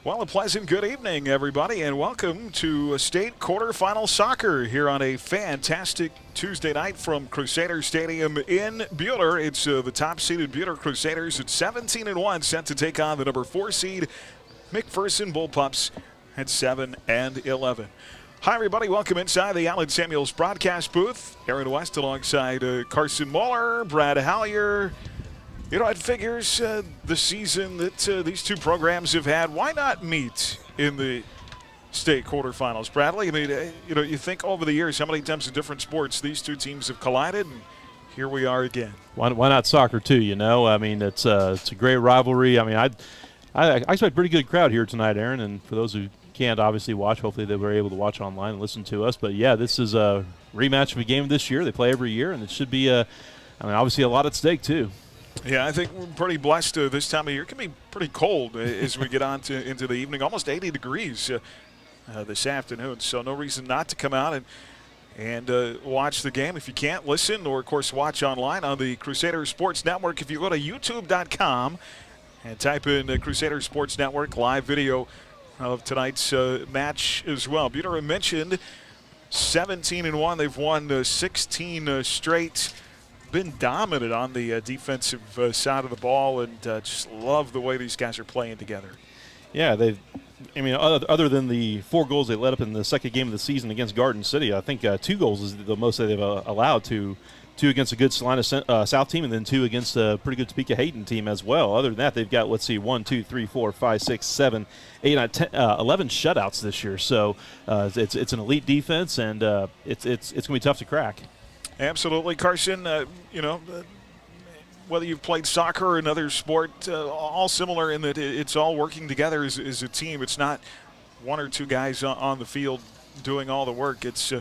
Well, a pleasant good evening, everybody, and welcome to state quarterfinal soccer here on a fantastic Tuesday night from Crusader Stadium in Buhler. It's the top-seeded Buhler Crusaders at 17-1, set to take on the number 4 seed Mcpherson Bullpups at 7-11. Hi, everybody. Welcome inside the Allen Samuels broadcast booth. Aaron West alongside Carson Muller, Brad Hallier. You know, it figures the season that these two programs have had, why not meet in the state quarterfinals? Bradley, I mean, you think over the years how many times in different sports these two teams have collided, and here we are again. Why not soccer too? You know, I mean, it's a great rivalry. I mean, I expect a pretty good crowd here tonight, Aaron. And for those who can't obviously watch, hopefully they were able to watch online and listen to us. But yeah, this is a rematch of a game this year. They play every year, and it should be obviously a lot at stake too. Yeah, I think we're pretty blessed this time of year. It can be pretty cold as we get on into the evening, almost 80 degrees this afternoon. So no reason not to come out and watch the game. If you can't, listen or, of course, watch online on the Crusader Sports Network. If you go to youtube.com and type in Crusader Sports Network, live video of tonight's match as well. Buhler mentioned 17-1. They've won 16 straight. Been dominant on the defensive side of the ball, and just love the way these guys are playing together. Yeah, other than the 4 goals they let up in the second game of the season against Garden City, I think 2 goals is the most that they've allowed to 2 against a good Salina South team, and then 2 against a pretty good Topeka Hayden team as well. Other than that, they've got, 1, 2, 3, 4, 5, 6, 7, 8, 9, 10, 11 shutouts this year. So it's an elite defense, and it's going to be tough to crack. Absolutely, Carson. Whether you've played soccer or another sport, all similar in that it's all working together as a team. It's not 1 or 2 guys on the field doing all the work. It's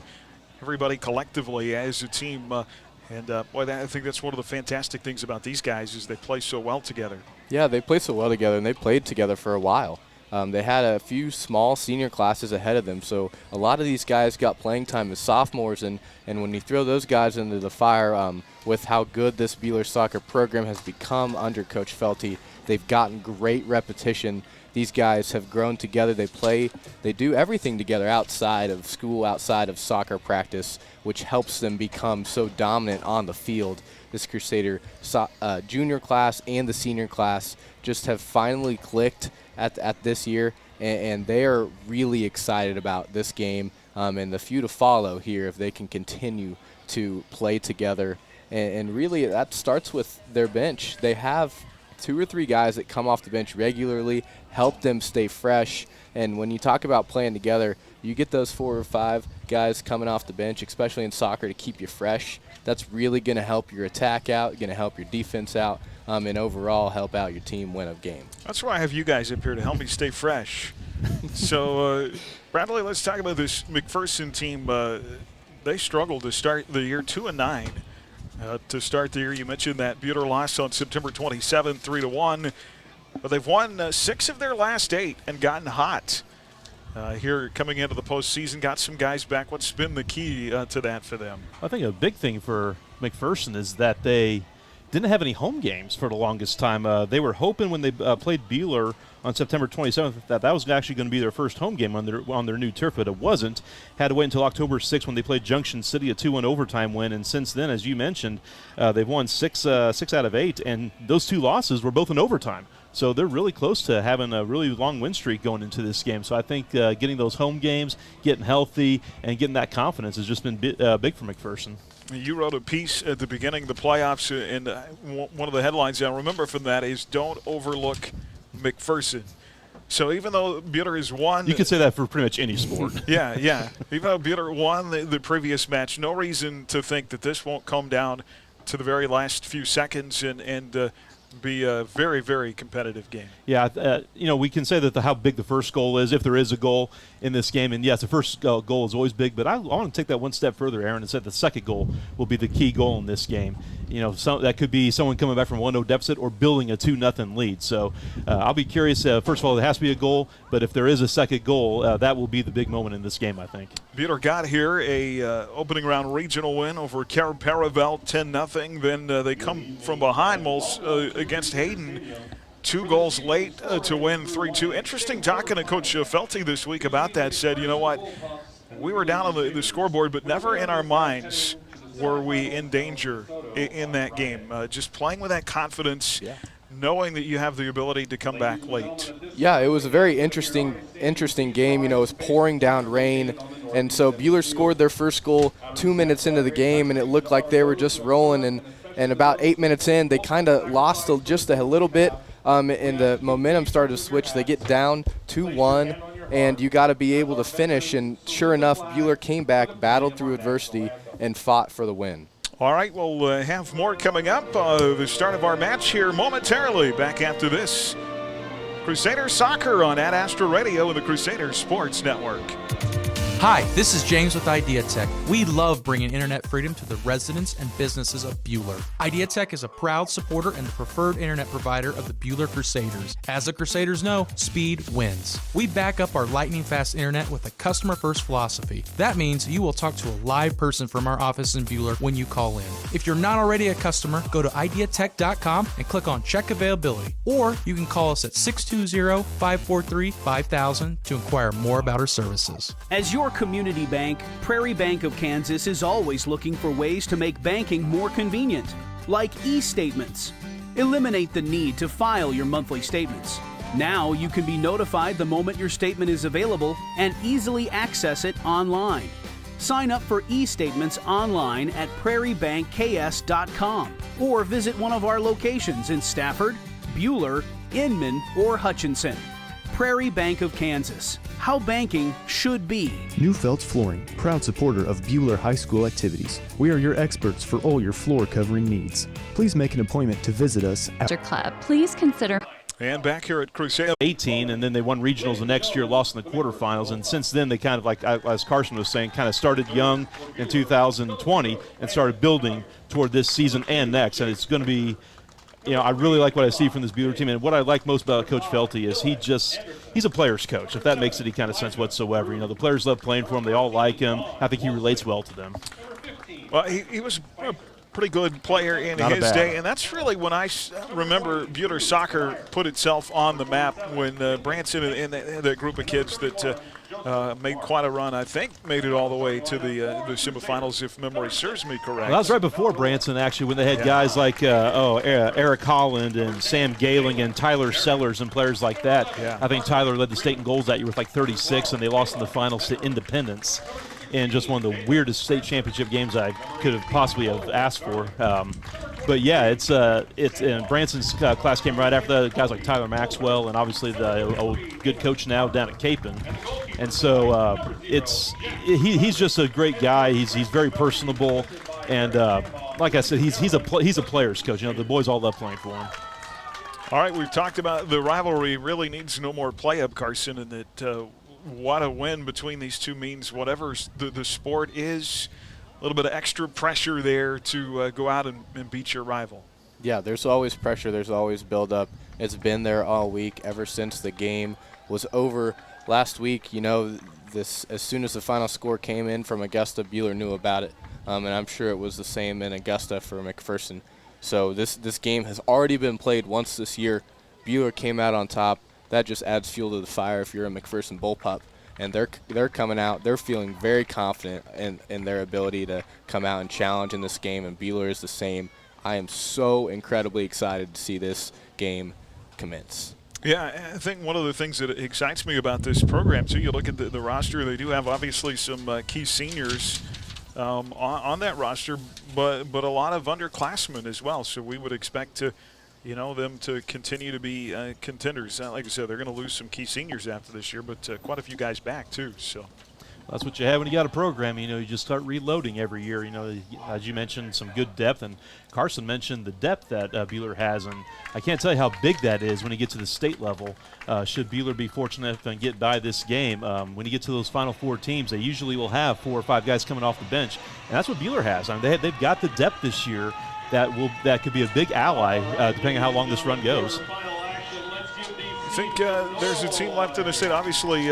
everybody collectively as a team. I think that's one of the fantastic things about these guys is they play so well together. Yeah, they play so well together, and they played together for a while. They had a few small senior classes ahead of them, so a lot of these guys got playing time as sophomores, and when you throw those guys into the fire with how good this Buhler soccer program has become under Coach Felty, they've gotten great repetition. These guys have grown together. They do everything together outside of school, outside of soccer practice, which helps them become so dominant on the field. This Crusader junior class and the senior class just have finally clicked at this year, and they are really excited about this game and the few to follow here if they can continue to play together. And really that starts with their bench. They have 2 or 3 guys that come off the bench regularly, help them stay fresh. And when you talk about playing together, you get those 4 or 5 guys coming off the bench, especially in soccer, to keep you fresh. That's really going to help your attack out, going to help your defense out, and overall help out your team win a game. That's why I have you guys up here to help me stay fresh. So, Bradley, let's talk about this Mcpherson team. They struggled to start the year 2-9. To start the year, you mentioned that Buhler lost on September 27, 3-1. But they've won 6 of their last 8 and gotten hot. Here coming into the postseason, got some guys back. What's been the key to that for them? I think a big thing for Mcpherson is that they didn't have any home games for the longest time. They were hoping when they played Buhler on September 27th that was actually going to be their first home game on their new turf, but it wasn't. Had to wait until October 6th when they played Junction City, a 2-1 overtime win, and since then, as you mentioned, they've won 6 out of 8, and those 2 losses were both in overtime. So they're really close to having a really long win streak going into this game. So I think getting those home games, getting healthy, and getting that confidence has just been big for Mcpherson. You wrote a piece at the beginning of the playoffs, and one of the headlines I remember from that is "Don't overlook Mcpherson." So even though Buhler has won, you could say that for pretty much any sport. yeah. Even though Buhler won the previous match, no reason to think that this won't come down to the very last few seconds and be a very, very competitive game. Yeah, we can say that how big the first goal is, if there is a goal in this game. And, yes, the first goal is always big. But I want to take that one step further, Aaron, and say the second goal will be the key goal in this game. That could be someone coming back from 1-0 deficit or building a 2-0 lead. So I'll be curious. First of all, there has to be a goal. But if there is a second goal, that will be the big moment in this game, I think. Buhler got here a opening round regional win over Paravel 10-0. Then they come from behind against Hayden 2 goals late to win 3-2. Interesting talking to Coach Felty this week about that. Said, you know what, we were down on the scoreboard, but never in our minds were we in danger in that game. Just playing with that confidence, knowing that you have the ability to come back late. Yeah, it was a very interesting game. You know, it was pouring down rain, and so Buhler scored their first goal 2 minutes into the game, and it looked like they were just rolling. And about 8 minutes in, they kind of lost just a little bit, and the momentum started to switch. They get down 2-1, and you got to be able to finish. And sure enough, Buhler came back, battled through adversity, and fought for the win. All right, we'll have more coming up. The start of our match here momentarily. Back after this. Crusader Soccer on Ad Astra Radio and the Crusader Sports Network. Hi, this is James with IdeaTech. We love bringing internet freedom to the residents and businesses of Buhler. IdeaTech is a proud supporter and the preferred internet provider of the Buhler Crusaders. As the Crusaders know, speed wins. We back up our lightning-fast internet with a customer-first philosophy. That means you will talk to a live person from our office in Buhler when you call in. If you're not already a customer, go to ideatech.com and click on Check Availability. Or you can call us at 620-543-5000 to inquire more about our services. As your community bank, Prairie Bank of Kansas is always looking for ways to make banking more convenient, like e-statements. Eliminate the need to file your monthly statements. Now you can be notified the moment your statement is available and easily access it online. Sign up for e-statements online at prairiebankks.com or visit one of our locations in Stafford, Buhler, Inman, or Hutchinson. Prairie Bank of Kansas. How banking should be. Neufeld Flooring, proud supporter of Buhler High School activities. We are your experts for all your floor covering needs. Please make an appointment to visit us at Club. Please consider. And back here at Crusader. 18, and then they won regionals the next year, lost in the quarterfinals, and since then they kind of, like as Carson was saying, kind of started young in 2020 and started building toward this season and next, and it's going to be, you know, I really like what I see from this Buhler team, and what I like most about Coach Felty is he's a player's coach, if that makes any kind of sense whatsoever. You know, the players love playing for him. They all like him. I think he relates well to them. Well, he was a pretty good player in his day, and that's really when I remember Buhler soccer put itself on the map when Branson and that group of kids that made quite a run, I think, made it all the way to the semifinals, if memory serves me correct. Well, that was right before Branson, actually, when they had guys like Eric Holland and Sam Gailing and Tyler Sellers and players like that. Yeah. I think Tyler led the state in goals that year with like 36, and they lost in the finals to Independence in just one of the weirdest state championship games I could have possibly have asked for. But yeah, it's and Branson's class came right after that. Guys like Tyler Maxwell and obviously the old good coach now down at Capon. And so he's just a great guy. He's very personable, and like I said, he's a player's coach. You know, the boys all love playing for him. All right, we've talked about the rivalry really needs no more play-up, Carson, and that what a win between these two means whatever the sport is, a little bit of extra pressure there to go out and beat your rival. Yeah, there's always pressure. There's always build-up. It's been there all week ever since the game was over last week. You know, as soon as the final score came in from Augusta, Buhler knew about it, and I'm sure it was the same in Augusta for Mcpherson. So this game has already been played once this year. Buhler came out on top. That just adds fuel to the fire if you're a Mcpherson Bullpup. And they're coming out. They're feeling very confident in their ability to come out and challenge in this game, and Buhler is the same. I am so incredibly excited to see this game commence. Yeah, I think one of the things that excites me about this program, too, you look at the roster, they do have obviously some key seniors on that roster, but a lot of underclassmen as well. So we would expect them to continue to be contenders. Like I said, they're going to lose some key seniors after this year, but quite a few guys back too. So that's what you have when you got a program. You know, you just start reloading every year. You know, as you mentioned, some good depth, and Carson mentioned the depth that Buhler has, and I can't tell you how big that is when you get to the state level. Should Buhler be fortunate enough to get by this game, when you get to those final four teams, they usually will have 4 or 5 guys coming off the bench, and that's what Buhler has. I mean, they've got the depth this year that could be a big ally depending on how long this run goes. I think there's a team left in the state. Obviously,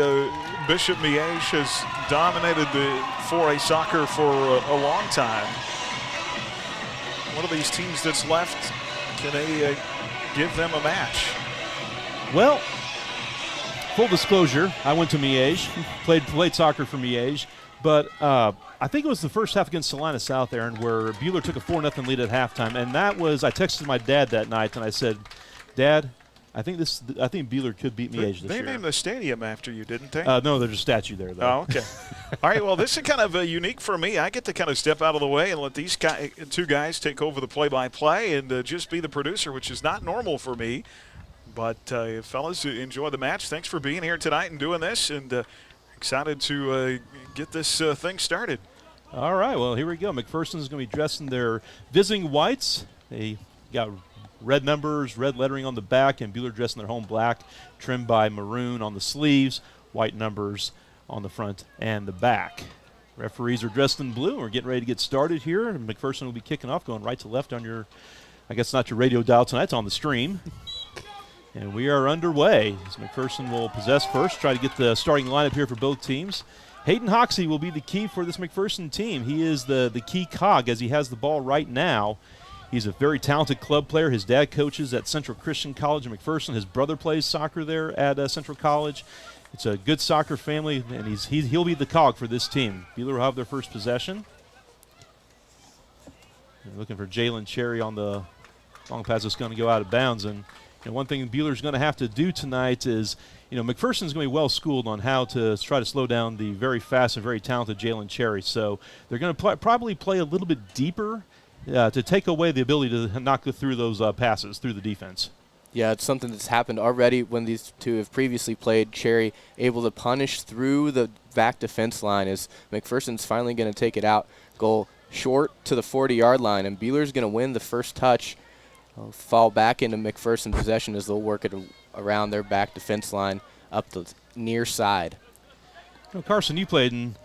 Bishop Miege has dominated the 4A soccer for a long time. One of these teams that's left, can they give them a match? Well, full disclosure, I went to Miege, played soccer for Miege, but I think it was the first half against Salina South, Aaron, where Buhler took a 4-0 lead at halftime, and that was, I texted my dad that night, and I said, Dad, I think Buhler could beat Miege this year. They named the stadium after you, didn't they? No, there's a statue there, though. Oh, okay. All right, well, this is kind of unique for me. I get to kind of step out of the way and let these two guys take over the play-by-play and just be the producer, which is not normal for me. But, fellas, enjoy the match. Thanks for being here tonight and doing this, and excited to get this thing started. All right, well, here we go. McPherson's going to be dressed in their visiting whites. They got red numbers, red lettering on the back, and Buhler dressed in their home black, trimmed by maroon on the sleeves, white numbers on the front and the back. Referees are dressed in blue. We're getting ready to get started here. McPherson will be kicking off, going right to left on your, I guess not your radio dial tonight, it's on the stream. And we are underway as McPherson will possess first, try to get the starting lineup here for both teams. Hayden Hoxie will be the key for this McPherson team. He is the key cog as he has the ball right now. He's a very talented club player. His dad coaches at Central Christian College in McPherson. His brother plays soccer there at Central College. It's a good soccer family, and he'll be the cog for this team. Buhler will have their first possession. They're looking for Jalen Cherry on the long pass that's going to go out of bounds. And one thing Buhler's going to have to do tonight is, McPherson's going to be well schooled on how to try to slow down the very fast and very talented Jalen Cherry. So they're going to probably play a little bit deeper to take away the ability to knock through those passes through the defense. Yeah, it's something that's happened already when these two have previously played. Cherry able to punish through the back defense line as McPherson's finally going to take it out. Goal short to the 40-yard line, and Buhler's going to win the first touch. Fall back into McPherson possession as they'll work it around their back defense line up the near side. Carson, you played in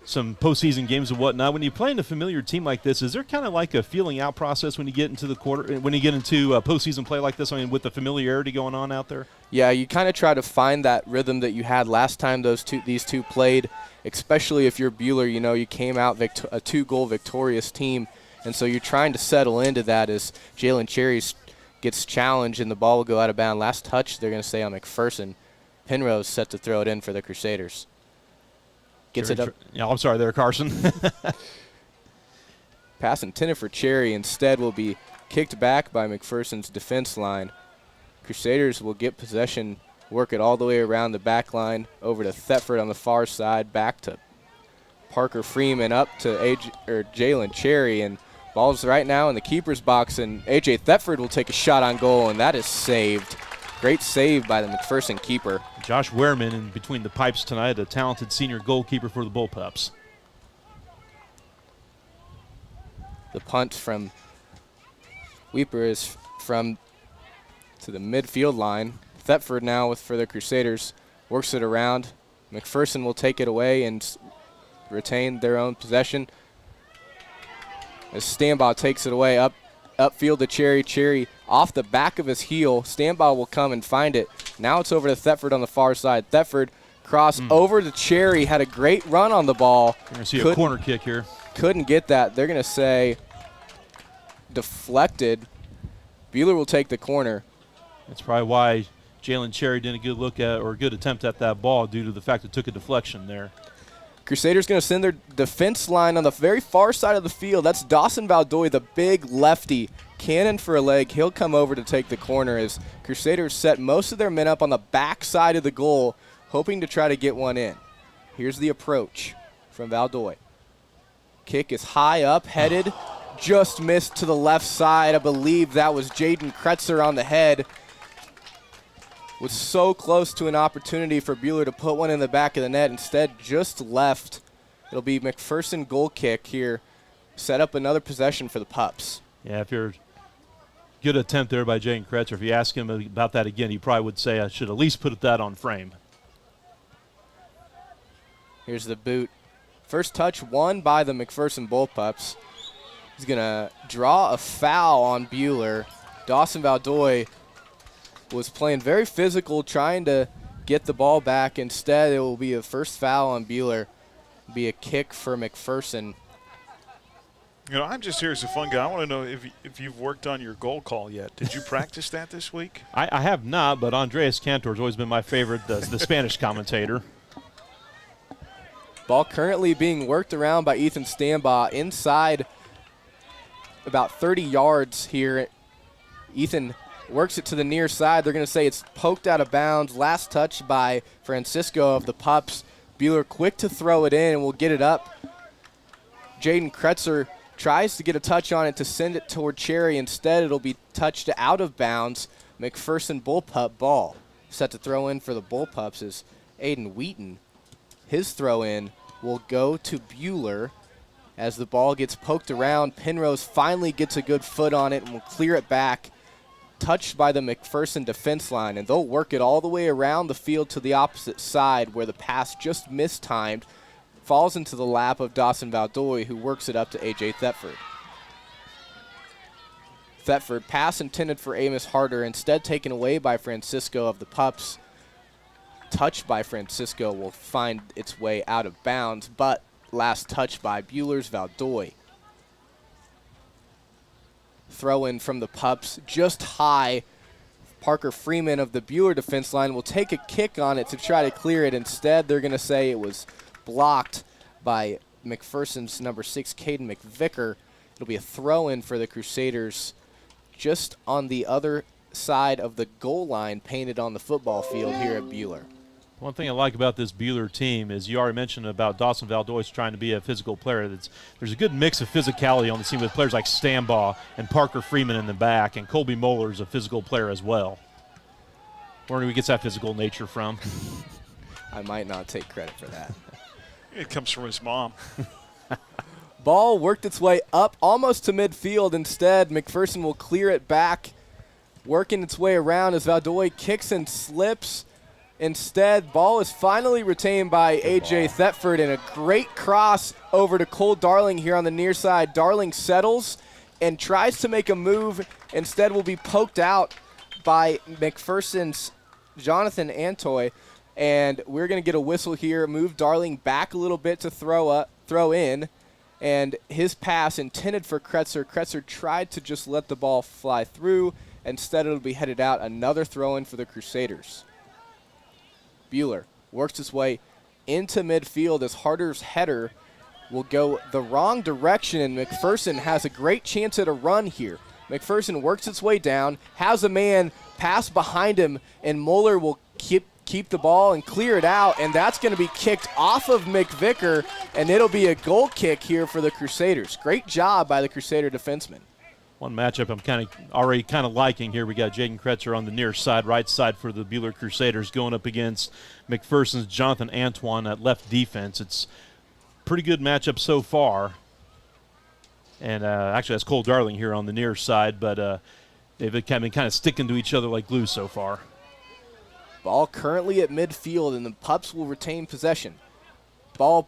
some postseason games and whatnot. When you play in a familiar team like this, is there kind of like a feeling out process when you get into postseason play like this? I mean, with the familiarity going on out there. Yeah, you kind of try to find that rhythm that you had last time these two played, especially if you're Buhler. You came out a 2-goal victorious team, and so you're trying to settle into that as Jalen Cherry gets challenged and the ball will go out of bounds. Last touch, they're going to say on McPherson. Penrose set to throw it in for the Crusaders. Gets it up. Yeah, I'm sorry there, Carson. Pass intended for Cherry instead will be kicked back by McPherson's defense line. Crusaders will get possession, work it all the way around the back line, over to Thetford on the far side, back to Parker Freeman, up to Jalen Cherry, and ball's right now in the keeper's box, and A.J. Thetford will take a shot on goal, and that is saved. Great save by the McPherson keeper. Josh Wehrman in between the pipes tonight, a talented senior goalkeeper for the Bullpups. The punt from Weeper is to the midfield line. Thetford now for the Crusaders works it around. McPherson will take it away and retain their own possession. As Stambaugh takes it away upfield to Cherry. Cherry off the back of his heel. Stambaugh will come and find it. Now it's over to Thetford on the far side. Thetford cross over to Cherry. Had a great run on the ball. You're going to see a corner kick here. Couldn't get that. They're going to say deflected. Buhler will take the corner. That's probably why Jalen Cherry didn't get a good look at or a good attempt at that ball due to the fact it took a deflection there. Crusaders going to send their defense line on the very far side of the field. That's Dawson Valdoy, the big lefty. Cannon for a leg. He'll come over to take the corner as Crusaders set most of their men up on the back side of the goal, hoping to try to get one in. Here's the approach from Valdoy. Kick is high up, headed, just missed to the left side. I believe that was Jaden Kretzer on the head. Was so close to an opportunity for Buhler to put one in the back of the net. Instead, just left. It'll be McPherson goal kick here. Set up another possession for the Pups. Yeah, if you're good attempt there by Jaden Kretzer. If you ask him about that again, he probably would say I should at least put that on frame. Here's the boot. First touch won by the McPherson Bullpups. He's going to draw a foul on Buhler. Dawson Valdoy was playing very physical, trying to get the ball back. Instead, it will be a first foul on Buhler. Be a kick for McPherson. I'm just here as a fun guy. I want to know if you've worked on your goal call yet. Did you practice that this week? I have not, but Andreas Cantor's always been my favorite, the Spanish commentator. Ball currently being worked around by Ethan Stambaugh inside about 30 yards here. Ethan works it to the near side. They're going to say it's poked out of bounds. Last touch by Francisco of the Pups. Buhler quick to throw it in and will get it up. Jaden Kretzer tries to get a touch on it to send it toward Cherry. Instead, it'll be touched out of bounds. Mcpherson Bullpup ball. Set to throw in for the Bullpups is Aiden Wheaton. His throw in will go to Buhler. As the ball gets poked around, Penrose finally gets a good foot on it and will clear it back. Touched by the Mcpherson defense line, and they'll work it all the way around the field to the opposite side where the pass just mistimed. Falls into the lap of Dawson Valdoy, who works it up to A.J. Thetford. Thetford, pass intended for Amos Harder, instead taken away by Francisco of the Pups. Touched by Francisco will find its way out of bounds, but last touch by Buhler's Valdoy. Throw in from the Pups, just high. Parker Freeman of the Buhler defense line will take a kick on it to try to clear it. Instead, they're going to say it was blocked by McPherson's number 6, Caden McVicker. It'll be a throw-in for the Crusaders just on the other side of the goal line painted on the football field here at Buhler. One thing I like about this Buhler team is you already mentioned about Dawson Valdoy trying to be a physical player. There's a good mix of physicality on the team with players like Stambaugh and Parker Freeman in the back, and Colby Moeller is a physical player as well. Where do we get that physical nature from? I might not take credit for that. It comes from his mom. Ball worked its way up almost to midfield. Instead, McPherson will clear it back, working its way around as Valdoy kicks and slips. Instead, ball is finally retained by A.J. Thetford, and a great cross over to Cole Darling here on the near side. Darling settles and tries to make a move. Instead, will be poked out by McPherson's Jonathan Antoy, and we're going to get a whistle here. Move Darling back a little bit to throw in, and his pass intended for Kretzer. Kretzer tried to just let the ball fly through. Instead, it'll be headed out. Another throw-in for the Crusaders. Buhler works his way into midfield as Harder's header will go the wrong direction, and McPherson has a great chance at a run here. McPherson works its way down, has a man pass behind him, and Moeller will keep the ball and clear it out, and that's going to be kicked off of McVicker, and it'll be a goal kick here for the Crusaders. Great job by the Crusader defenseman. One matchup I'm already liking here. We got Jaden Kretzer on the near side, right side for the Buhler Crusaders, going up against McPherson's Jonathan Antoine at left defense. It's a pretty good matchup so far. And actually, that's Cole Darling here on the near side, but they've been kind of sticking to each other like glue so far. Ball currently at midfield, and the Pups will retain possession. Ball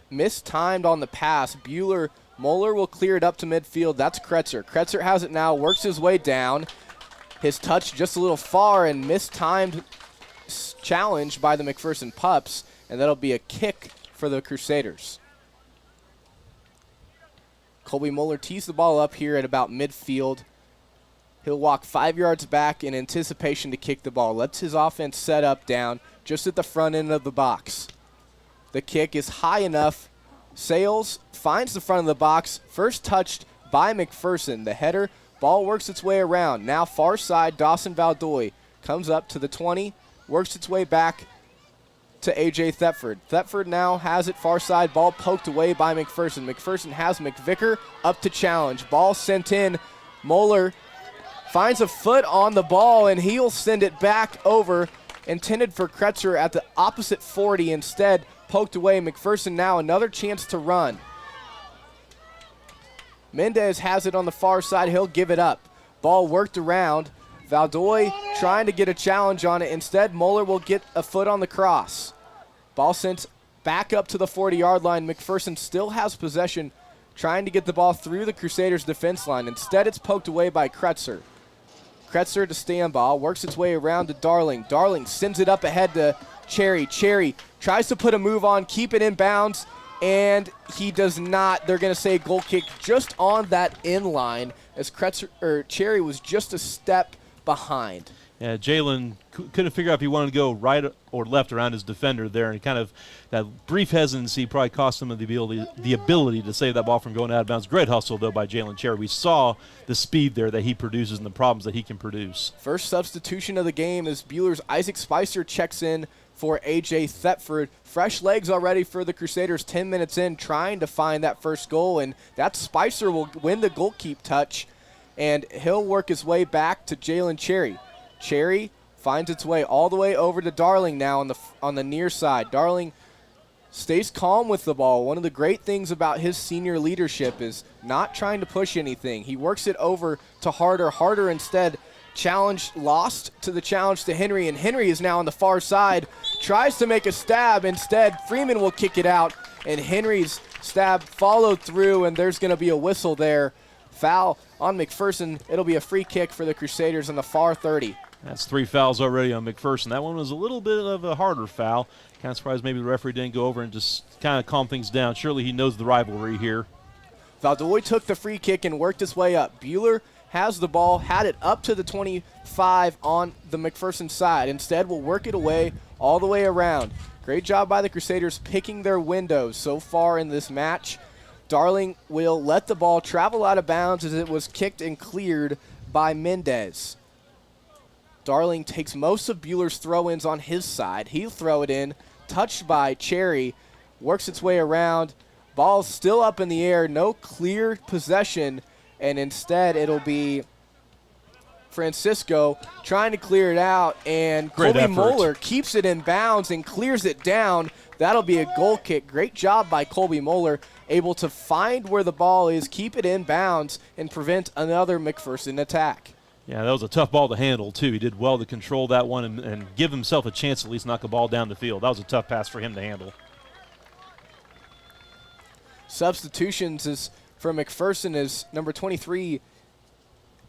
mistimed on the pass. Moeller will clear it up to midfield. That's Kretzer. Kretzer has it now, works his way down. His touch just a little far, and mistimed challenge by the McPherson Pups, and that'll be a kick for the Crusaders. Colby Moeller tees the ball up here at about midfield. He'll walk 5 yards back in anticipation to kick the ball. Lets his offense set up down just at the front end of the box. The kick is high enough. Sales finds the front of the box. First touched by McPherson. The header, ball works its way around. Now far side, Dawson Valdoy comes up to the 20, works its way back to A.J. Thetford. Thetford now has it far side. Ball poked away by McPherson. McPherson has McVicker up to challenge. Ball sent in. Moeller finds a foot on the ball, and he'll send it back over. Intended for Kretzer at the opposite 40. Instead, poked away. McPherson now another chance to run. Mendez has it on the far side. He'll give it up. Ball worked around. Valdoy trying to get a challenge on it. Instead, Moeller will get a foot on the cross. Ball sent back up to the 40-yard line. McPherson still has possession, trying to get the ball through the Crusaders' defense line. Instead, it's poked away by Kretzer. Kretzer to Stambaugh, works its way around to Darling. Darling sends it up ahead to Cherry. Cherry tries to put a move on, keep it in bounds, and he does not. They're going to say goal kick just on that in line as Cherry was just a step behind. Yeah, Jalen couldn't figure out if he wanted to go right or left around his defender there, and kind of that brief hesitancy probably cost him the ability to save that ball from going out of bounds. Great hustle, though, by Jalen Cherry. We saw the speed there that he produces and the problems that he can produce. First substitution of the game as Buhler's Isaac Spicer checks in for A.J. Thetford. Fresh legs already for the Crusaders 10 minutes in, trying to find that first goal, and that Spicer will win the goalkeep touch, and he'll work his way back to Jalen Cherry. Cherry finds its way all the way over to Darling now on the near side. Darling stays calm with the ball. One of the great things about his senior leadership is not trying to push anything. He works it over to Harder. Harder instead lost to the challenge to Henry, and Henry is now on the far side. Tries to make a stab. Instead, Freeman will kick it out, and Henry's stab followed through, and there's going to be a whistle there. Foul on Mcpherson. It'll be a free kick for the Crusaders on the far 30. That's 3 fouls already on Mcpherson. That one was a little bit of a harder foul. Kind of surprised maybe the referee didn't go over and just kind of calm things down. Surely he knows the rivalry here. Valdoy took the free kick and worked his way up. Buhler has the ball, had it up to the 25 on the Mcpherson side. Instead, will work it away all the way around. Great job by the Crusaders picking their windows so far in this match. Darling will let the ball travel out of bounds as it was kicked and cleared by Mendez. Darling takes most of Buhler's throw-ins on his side. He'll throw it in, touched by Cherry, works its way around. Ball's still up in the air, no clear possession, and instead it'll be Francisco trying to clear it out, and Colby Moeller keeps it in bounds and clears it down. That'll be a goal kick. Great job by Colby Moeller, able to find where the ball is, keep it in bounds, and prevent another Mcpherson attack. Yeah, that was a tough ball to handle, too. He did well to control that one and give himself a chance to at least knock a ball down the field. That was a tough pass for him to handle. Substitutions is for Mcpherson is number 23,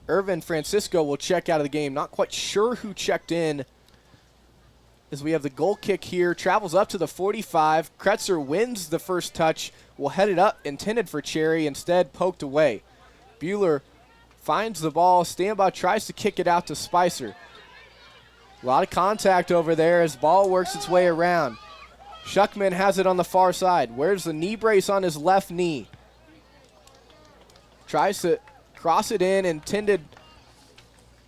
Irvin Francisco will check out of the game. Not quite sure who checked in as we have the goal kick here. Travels up to the 45. Kretzer wins the first touch. Will head it up, intended for Cherry, instead poked away. Buhler finds the ball. Standby tries to kick it out to Spicer. A lot of contact over there as ball works its way around. Shuckman has it on the far side. Wears the knee brace on his left knee. Tries to cross it in, intended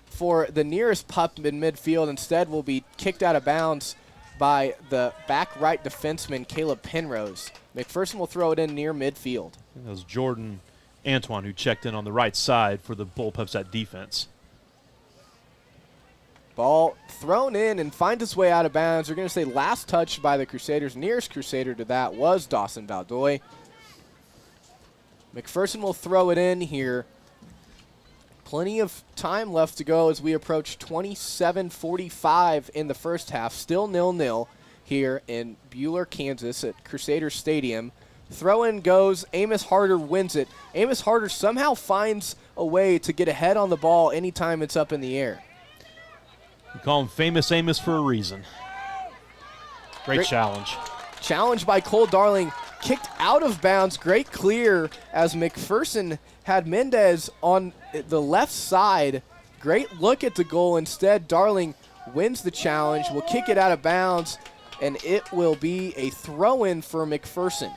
for the nearest pup in midfield. Instead will be kicked out of bounds by the back right defenseman, Caleb Penrose. Mcpherson will throw it in near midfield. That was Jordan Antoine who checked in on the right side for the Bullpups at defense. Ball thrown in and finds its way out of bounds. We're going to say last touch by the Crusaders. Nearest Crusader to that was Dawson Valdoy. Mcpherson will throw it in here. Plenty of time left to go as we approach 27:45 in the first half. Still 0-0 here in Buhler, Kansas at Crusader Stadium. Throw-in goes. Amos Harder wins it. Amos Harder somehow finds a way to get ahead on the ball anytime it's up in the air. We call him Famous Amos for a reason. Great challenge. Challenge by Cole Darling. Kicked out of bounds. Great clear as Mcpherson had Mendez on the left side. Great look at the goal. Instead, Darling wins the challenge. Will kick it out of bounds, and it will be a throw-in for Mcpherson.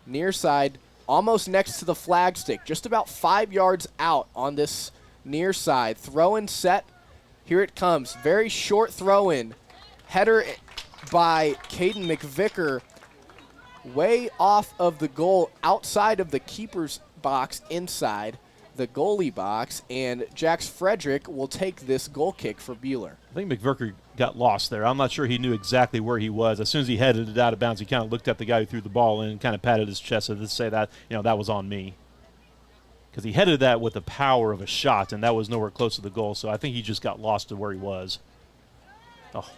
Near side, almost next to the flag stick, just about 5 yards out on this near side. Throw-in set. Here it comes. Very short throw-in. Header by Caden McVicker. Way off of the goal, outside of the keeper's box, inside the goalie box, and Jax Frederick will take this goal kick for Buhler. I think McVicker got lost there. I'm not sure he knew exactly where he was. As soon as he headed it out of bounds, he kind of looked at the guy who threw the ball in and kind of patted his chest as to say that, that was on me. Because he headed that with the power of a shot, and that was nowhere close to the goal, so I think he just got lost to where he was. Oh.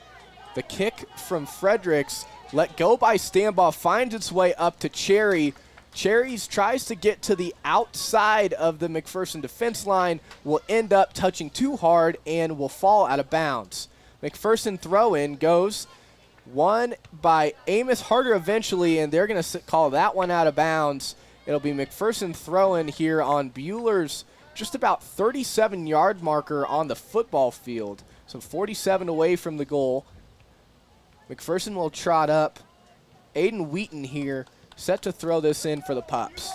The kick from Fredericks, let go by Stambaugh, finds its way up to Cherry. Cherry's tries to get to the outside of the Mcpherson defense line, will end up touching too hard and will fall out of bounds. Mcpherson throw-in goes Won by Amos Harder eventually, and they're going to call that one out of bounds. It'll be Mcpherson throwing here on Buhler's just about 37-yard marker on the football field. So 47 away from the goal. Mcpherson will trot up. Aiden Wheaton here, set to throw this in for the Pups.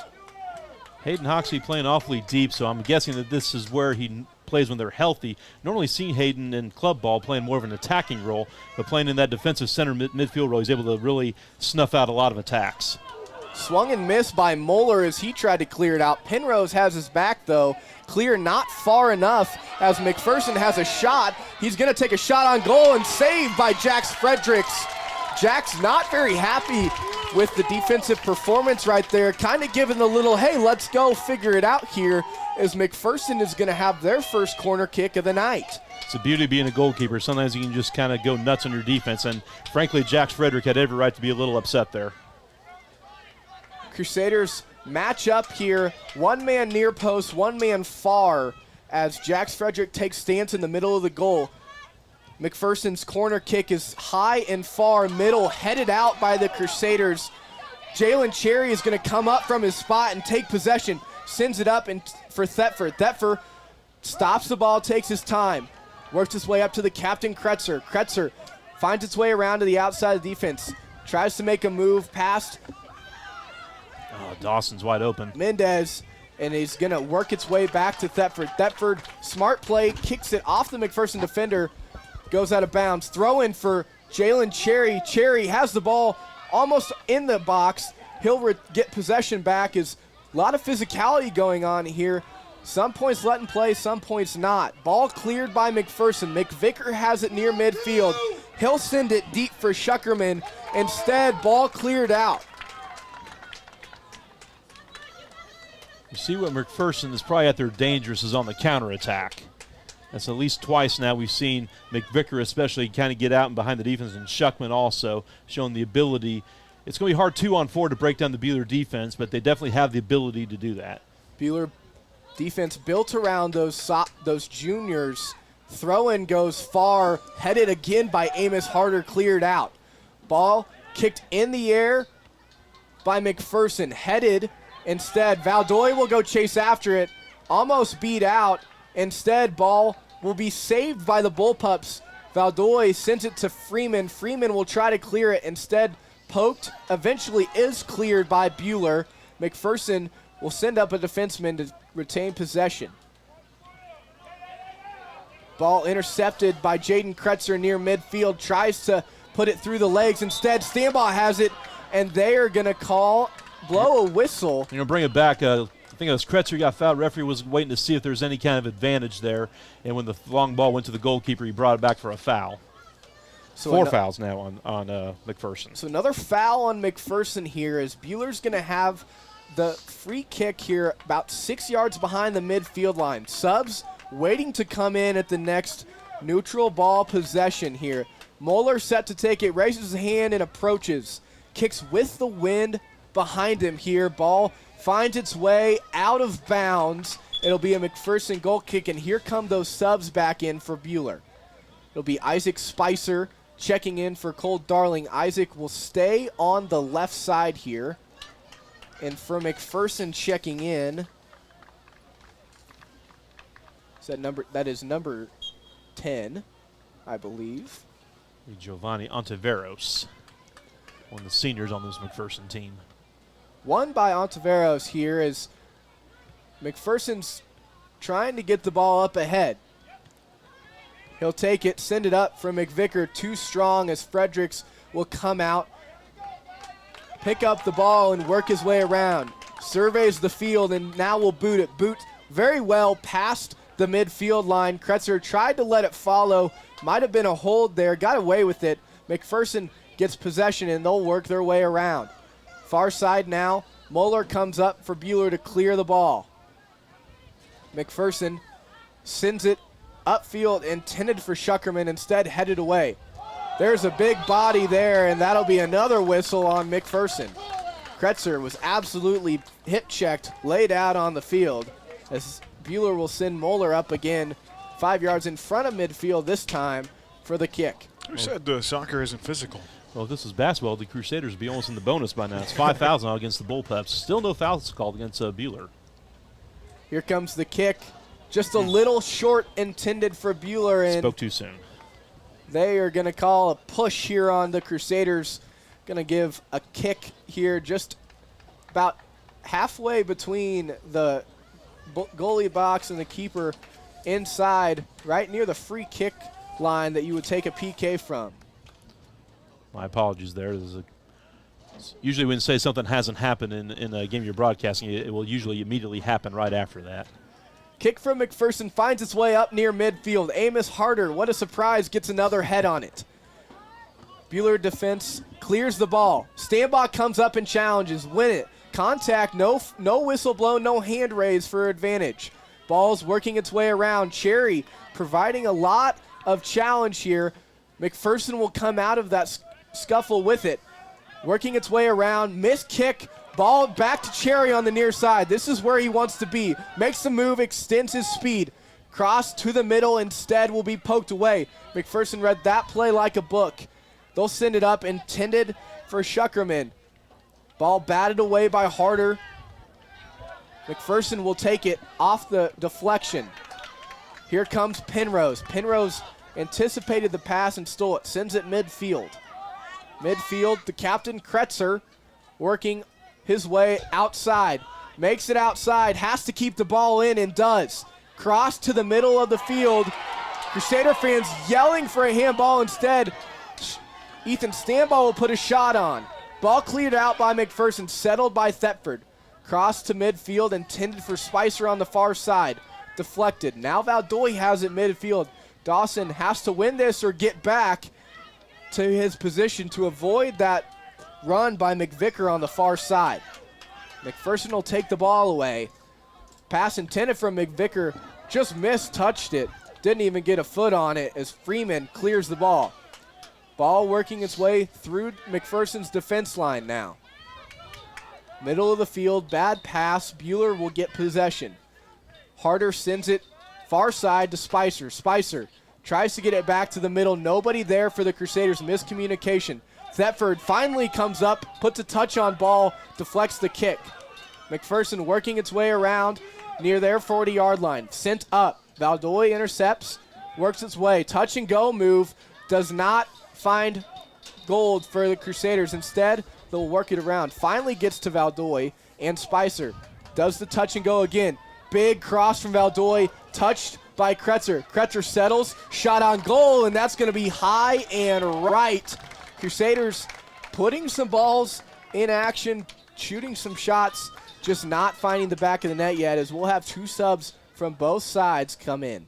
Hayden Hoxie playing awfully deep, so I'm guessing that this is where he plays when they're healthy. Normally seen Hayden in club ball playing more of an attacking role, but playing in that defensive center midfield role, he's able to really snuff out a lot of attacks. Swung and missed by Moeller as he tried to clear it out. Penrose has his back, though. Clear not far enough as Mcpherson has a shot. He's going to take a shot on goal and saved by Jax Fredericks. Jax not very happy with the defensive performance right there, kind of giving the little, hey, let's go figure it out here, as Mcpherson is going to have their first corner kick of the night. It's the beauty of being a goalkeeper. Sometimes you can just kind of go nuts on your defense, and frankly, Jax Frederick had every right to be a little upset there. Crusaders match up here, one man near post, one man far, as Jax Frederick takes stance in the middle of the goal. McPherson's corner kick is high and far middle, headed out by the Crusaders. Jalen Cherry is going to come up from his spot and take possession, sends it up for Thetford. Thetford stops the ball, takes his time, works his way up to the captain Kretzer. Kretzer finds its way around to the outside of the defense, tries to make a move past Dawson's wide open. Mendez, and he's going to work its way back to Thetford. Thetford, smart play, kicks it off the McPherson defender, goes out of bounds. Throw in for Jalen Cherry. Cherry has the ball almost in the box. He'll get possession back. Is a lot of physicality going on here. Some points letting play, some points not. Ball cleared by McPherson. McVicker has it near midfield. He'll send it deep for Schuckerman. Instead, ball cleared out. You see what McPherson is probably at their dangerous is on the counterattack. That's at least twice now we've seen McVicker especially kind of get out and behind the defense, and Schuckman also showing the ability. It's going to be hard 2-on-4 to break down the Buhler defense, but they definitely have the ability to do that. Buhler defense built around those juniors. Throw-in goes far, headed again by Amos Harder, cleared out. Ball kicked in the air by McPherson, headed. Instead, Valdoy will go chase after it, almost beat out. Instead, ball will be saved by the Bullpups. Valdoy sends it to Freeman. Freeman will try to clear it. Instead, poked, eventually is cleared by Buhler. McPherson will send up a defenseman to retain possession. Ball intercepted by Jaden Kretzer near midfield. Tries to put it through the legs. Instead, Stambaugh has it, and they are going to blow a whistle. You're going to bring it back. I think it was Kretzer got fouled. Referee was waiting to see if there's any kind of advantage there. And when the long ball went to the goalkeeper, he brought it back for a foul. So 4 fouls now on McPherson. So another foul on McPherson here, as Buhler's going to have the free kick here about 6 yards behind the midfield line. Subs waiting to come in at the next neutral ball possession here. Moeller set to take it, raises his hand and approaches. Kicks with the wind behind him here. Ball finds its way out of bounds. It'll be a McPherson goal kick, and here come those subs back in for Buhler. It'll be Isaac Spicer checking in for Cole Darling. Isaac will stay on the left side here. And for McPherson checking in, that is number 10, I believe. Giovanni Ontiveros, one of the seniors on this McPherson team. Won by Ontiveros here as McPherson's trying to get the ball up ahead. He'll take it, send it up for McVicker, too strong as Fredericks will come out, pick up the ball and work his way around. Surveys the field and now will boot it. Boot very well past the midfield line. Kretzer tried to let it follow. Might have been a hold there, got away with it. McPherson gets possession and they'll work their way around. Far side now, Moeller comes up for Buhler to clear the ball. McPherson sends it upfield, intended for Schuckerman, instead headed away. There's a big body there, and that'll be another whistle on McPherson. Kretzer was absolutely hip-checked, laid out on the field, as Buhler will send Moeller up again, 5 yards in front of midfield this time for the kick. Who said soccer isn't physical? Well, if this was basketball, the Crusaders would be almost in the bonus by now. It's 5 fouls now against the Bullpups. Still no fouls called against Buhler. Here comes the kick. Just a little short intended for Buhler. And spoke too soon. they are going to call a push here on the Crusaders. Going to give a kick here just about halfway between the goalie box and the keeper inside, right near the free kick line that you would take a PK from. My apologies there. Usually when you say something hasn't happened in a game you're broadcasting, it will usually immediately happen right after that. Kick from McPherson finds its way up near midfield. Amos Harder, what a surprise, gets another head on it. Buhler defense clears the ball. Stanbaugh comes up and challenges, win it. Contact, no whistle blown, no hand raise for advantage. Ball's working its way around. Cherry providing a lot of challenge here. McPherson will come out of that scuffle with it. Working its way around, missed kick, ball back to Cherry on the near side. This is where he wants to be. Makes the move, extends his speed. Cross to the middle, instead will be poked away. McPherson read that play like a book. They'll send it up, intended for Schuckerman. Ball batted away by Harder. McPherson will take it off the deflection. Here comes Penrose. Penrose anticipated the pass and stole it. Sends it midfield. Midfield, the captain, Kretzer, working his way outside. Makes it outside, has to keep the ball in, and does. Cross to the middle of the field. Crusader fans yelling for a handball instead. Ethan Stanbaugh will put a shot on. Ball cleared out by McPherson, settled by Thetford. Cross to midfield, intended for Spicer on the far side. Deflected. Now Valdoy has it midfield. Dawson has to win this or get back to his position to avoid that run by McVicker on the far side. McPherson will take the ball away. Pass intended from McVicker, just touched it. Didn't even get a foot on it as Freeman clears the ball. Ball working its way through McPherson's defense line now. Middle of the field, bad pass. Buhler will get possession. Harder sends it far side to Spicer. Spicer tries to get it back to the middle. Nobody there for the Crusaders. Miscommunication. Thetford finally comes up, puts a touch on ball, deflects the kick. McPherson working its way around near their 40-yard line. Sent up. Valdoy intercepts, works its way. Touch and go move. Does not find gold for the Crusaders. Instead, they'll work it around. Finally gets to Valdoy, and Spicer does the touch and go again. Big cross from Valdoy, touched by Kretzer. Kretzer settles, shot on goal, and that's going to be high and right. Crusaders putting some balls in action, shooting some shots, just not finding the back of the net yet, as we'll have two subs from both sides come in.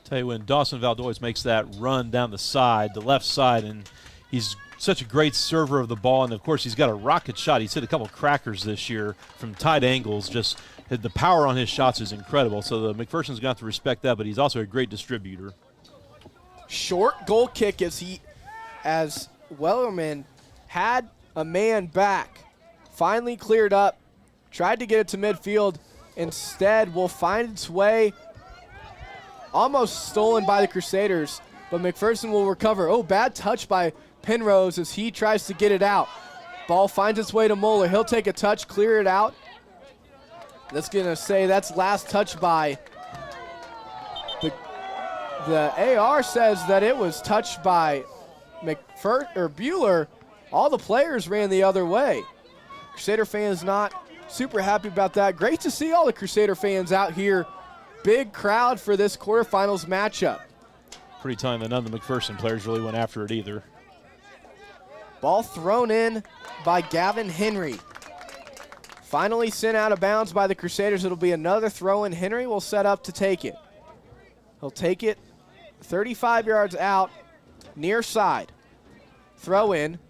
Tell you, when Dawson Valdoy makes that run down the left side, and he's such a great server of the ball, and of course he's got a rocket shot. He's hit a couple crackers this year from tight angles. Just the power on his shots is incredible. So the McPherson's got to respect that, but he's also a great distributor. Short goal kick as Wellerman had a man back. Finally cleared up. Tried to get it to midfield. Instead will find its way. Almost stolen by the Crusaders, but McPherson will recover. Oh, bad touch by Penrose as he tries to get it out. Ball finds its way to Moeller. He'll take a touch, clear it out. That's going to say that's last touch by the AR says that it was touched by Buhler. All the players ran the other way. Crusader fans not super happy about that. Great to see all the Crusader fans out here. Big crowd for this quarterfinals matchup. Pretty time that none of the McPherson players really went after it either. Ball thrown in by Gavin Henry. Finally sent out of bounds by the Crusaders. It'll be another throw in. Henry will set up to take it. He'll take it 35 yards out, near side. Throw in.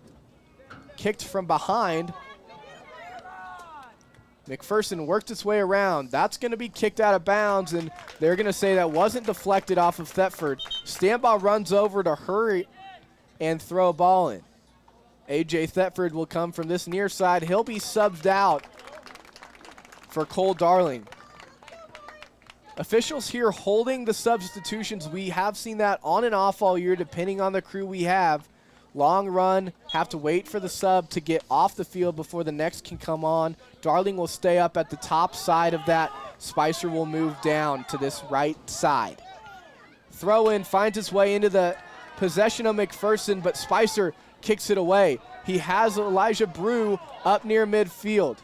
Kicked from behind. McPherson worked its way around. That's going to be kicked out of bounds, and they're going to say that wasn't deflected off of Thetford. Stanbaugh runs over to hurry and throw a ball in. A.J. Thetford will come from this near side. He'll be subbed out for Cole Darling. Officials here holding the substitutions. We have seen that on and off all year, depending on the crew we have. Long run, have to wait for the sub to get off the field before the next can come on. Darling will stay up at the top side of that. Spicer will move down to this right side. Throw in finds its way into the possession of Mcpherson, but Spicer kicks it away. He has Elijah Brew up near midfield.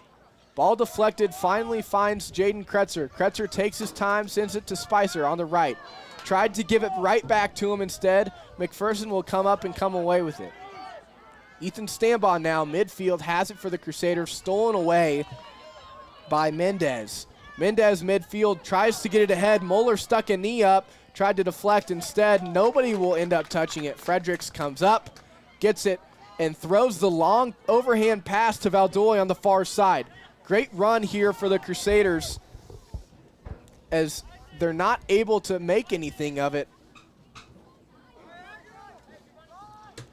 Ball deflected, finally finds Jaden Kretzer. Kretzer takes his time, sends it to Spicer on the right. Tried to give it right back to him instead. Mcpherson will come up and come away with it. Ethan Stambaugh now, midfield, has it for the Crusaders, stolen away by Mendez. Mendez midfield, tries to get it ahead. Moeller stuck a knee up, tried to deflect instead. Nobody will end up touching it. Fredericks comes up, gets it, and throws the long overhand pass to Valdoy on the far side. Great run here for the Crusaders as they're not able to make anything of it.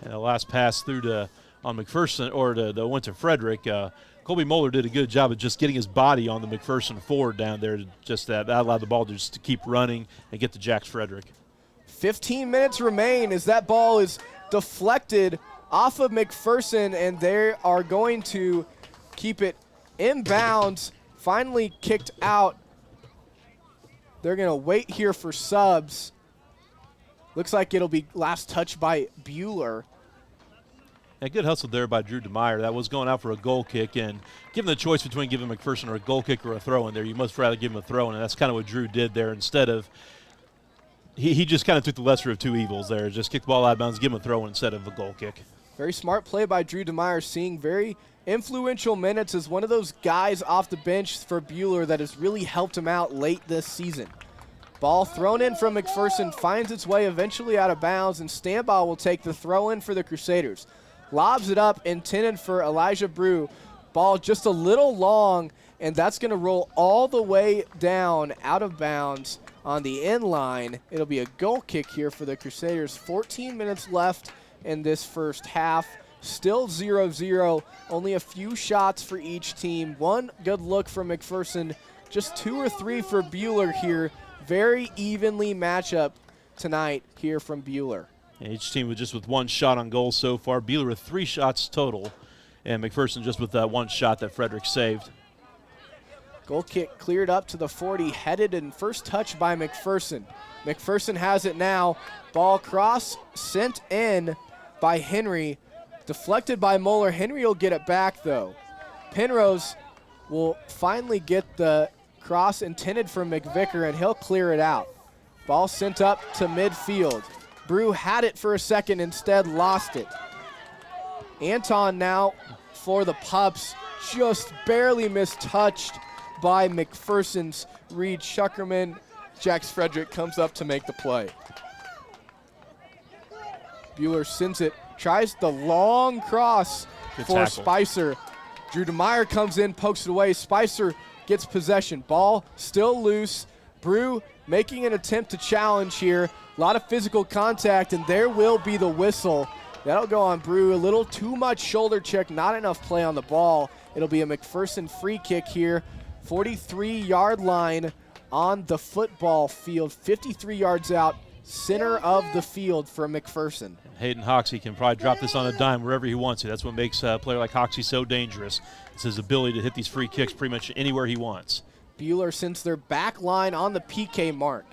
And the last pass through to on Mcpherson, or went to Frederick. Colby Moeller did a good job of just getting his body on the Mcpherson forward down there. Just that allowed the ball just to keep running and get to Jax Frederick. 15 minutes remain as that ball is deflected off of Mcpherson, and they are going to keep it inbounds, finally kicked out. They're going to wait here for subs. Looks like it'll be last touch by Buhler. A good hustle there by Drew DeMeyer. That was going out for a goal kick, and given the choice between giving Mcpherson or a goal kick or a throw in there, you must rather give him a throw in, and that's kind of what Drew did there. Instead of, he just kind of took the lesser of two evils there, just kicked the ball out of bounds, give him a throw in instead of a goal kick. Very smart play by Drew DeMeyer, seeing very influential minutes as one of those guys off the bench for Buhler that has really helped him out late this season. Ball thrown in from Mcpherson, finds its way eventually out of bounds, and Stambaugh will take the throw in for the Crusaders. Lobs it up, intended for Elijah Brew. Ball just a little long, and that's going to roll all the way down out of bounds on the end line. It'll be a goal kick here for the Crusaders. 14 minutes left in this first half. Still 0-0, only a few shots for each team. One good look from Mcpherson, just 2 or 3 for Buhler here. Very evenly matchup tonight here from Buhler. And each team with one shot on goal so far. Buhler with 3 shots total, and Mcpherson just with that one shot that Frederick saved. Goal kick cleared up to the 40, headed and first touch by Mcpherson. Mcpherson has it now. Ball cross sent in by Henry, deflected by Moeller. Henry will get it back though. Penrose will finally get the cross intended for McVicker, and he'll clear it out. Ball sent up to midfield. Brew had it for a second, instead lost it. Anton now for the Pups, just barely mistouched by Mcpherson's Reed Schuckerman. Jax Frederick comes up to make the play. Buhler sends it, tries the long cross Good for tackle. Spicer. Drew DeMeyer comes in, pokes it away. Spicer gets possession. Ball still loose. Brew making an attempt to challenge here. A lot of physical contact, and there will be the whistle. That'll go on Brew. A little too much shoulder check, not enough play on the ball. It'll be a Mcpherson free kick here. 43-yard line on the football field. 53 yards out, center of the field for Mcpherson. Hayden Hoxie can probably drop this on a dime wherever he wants to. That's what makes a player like Hoxie so dangerous. It's his ability to hit these free kicks pretty much anywhere he wants. Buhler sends their back line on the PK mark.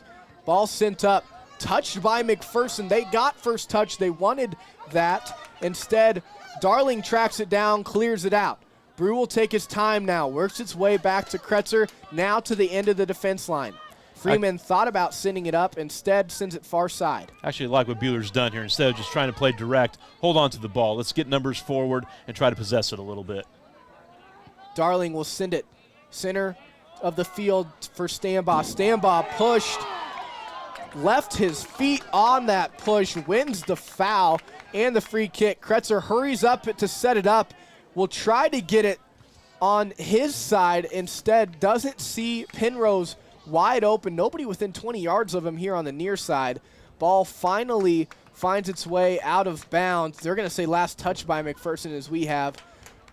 Ball sent up, touched by Mcpherson. They got first touch. They wanted that. Instead, Darling tracks it down, clears it out. Brew will take his time now, works its way back to Kretzer, now to the end of the defense line. Freeman thought about sending it up, instead sends it far side. Actually, like what Buehler's done here. Instead of just trying to play direct, hold on to the ball. Let's get numbers forward and try to possess it a little bit. Darling will send it center of the field for Stambaugh. Stambaugh pushed, left his feet on that push, wins the foul and the free kick. Kretzer hurries up to set it up, will try to get it on his side, instead doesn't see Penrose wide open. Nobody within 20 yards of him here on the near side. Ball finally finds its way out of bounds. They're going to say last touch by Mcpherson, as we have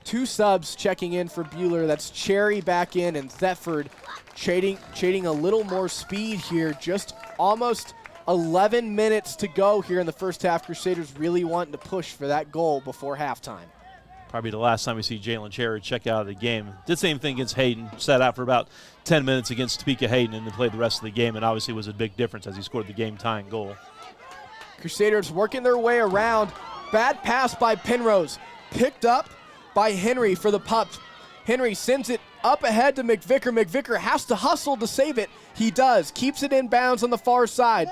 2 subs checking in for Buhler. That's Cherry back in and Thetford trading a little more speed here, just almost 11 minutes to go here in the first half. Crusaders really wanting to push for that goal before halftime. Probably the last time we see Jalen Cherry check out of the game. Did the same thing against Hayden. Sat out for about 10 minutes against Topeka Hayden and then played the rest of the game, and obviously was a big difference as he scored the game-tying goal. Crusaders working their way around. Bad pass by Penrose. Picked up by Henry for the Pups. Henry sends it up ahead to McVicker. McVicker has to hustle to save it. He does. Keeps it in bounds on the far side.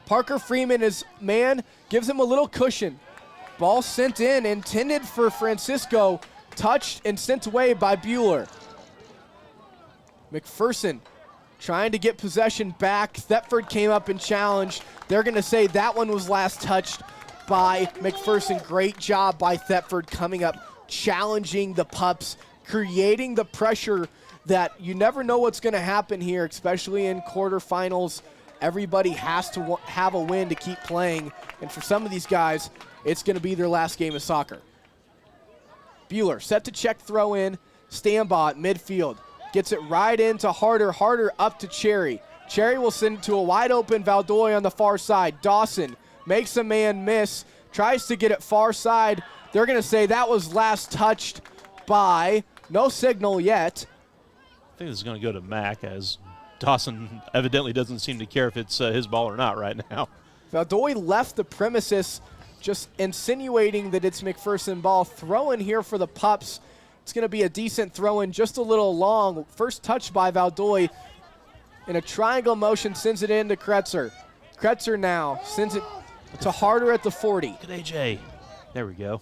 Parker Freeman, his man, gives him a little cushion. Ball sent in, intended for Francisco. Touched and sent away by Buhler. Mcpherson trying to get possession back. Thetford came up and challenged. They're going to say that one was last touched by Mcpherson. Great job by Thetford coming up, challenging the Pups, creating the pressure that you never know what's going to happen here, especially in quarterfinals. Everybody has to have a win to keep playing, and for some of these guys, it's going to be their last game of soccer. Buhler set to check throw in. Stambaugh at midfield. Gets it right into Harder. Harder up to Cherry. Cherry will send it to a wide open Valdoy on the far side. Dawson makes a man miss. Tries to get it far side. They're going to say that was last touched by, no signal yet. I think this is going to go to Mac, as Dawson evidently doesn't seem to care if it's his ball or not right now. Valdoy left the premises, just insinuating that it's McPherson ball. Throw in here for the Pups. It's going to be a decent throw in, just a little long. First touch by Valdoy. In a triangle motion, sends it in to Kretzer. Kretzer now sends it to Harder at the 40. Good AJ. There we go.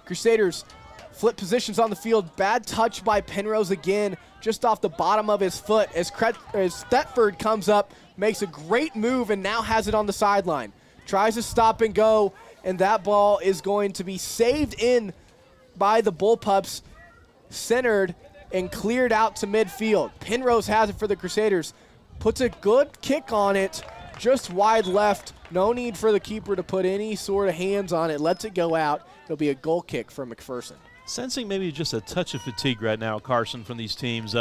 Crusaders flip positions on the field. Bad touch by Penrose again, just off the bottom of his foot as Thetford comes up, makes a great move, and now has it on the sideline. Tries to stop and go, and that ball is going to be saved in by the Bullpups, centered and cleared out to midfield. Penrose has it for the Crusaders. Puts a good kick on it, just wide left. No need for the keeper to put any sort of hands on it. Lets it go out. It'll be a goal kick for McPherson. Sensing maybe just a touch of fatigue right now, Carson, from these teams.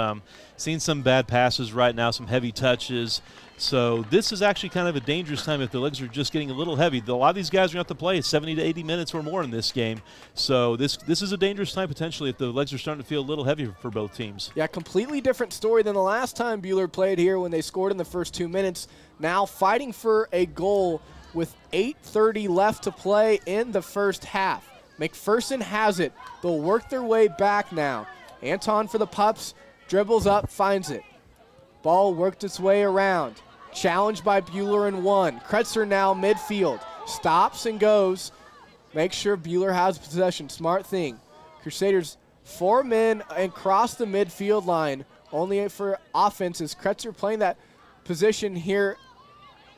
Seeing some bad passes right now, some heavy touches. So this is actually kind of a dangerous time if the legs are just getting a little heavy. A lot of these guys are going to have to play 70 to 80 minutes or more in this game. So this is a dangerous time potentially if the legs are starting to feel a little heavy for both teams. Yeah, completely different story than the last time Buhler played here when they scored in the first 2 minutes. Now fighting for a goal with 8:30 left to play in the first half. McPherson has it. They'll work their way back now. Anton for the Pups, dribbles up, finds it. Ball worked its way around. Challenged by Buhler and one. Kretzer now midfield. Stops and goes. Make sure Buhler has possession. Smart thing. Crusaders 4 men and cross the midfield line. Only for offenses. Kretzer playing that position here.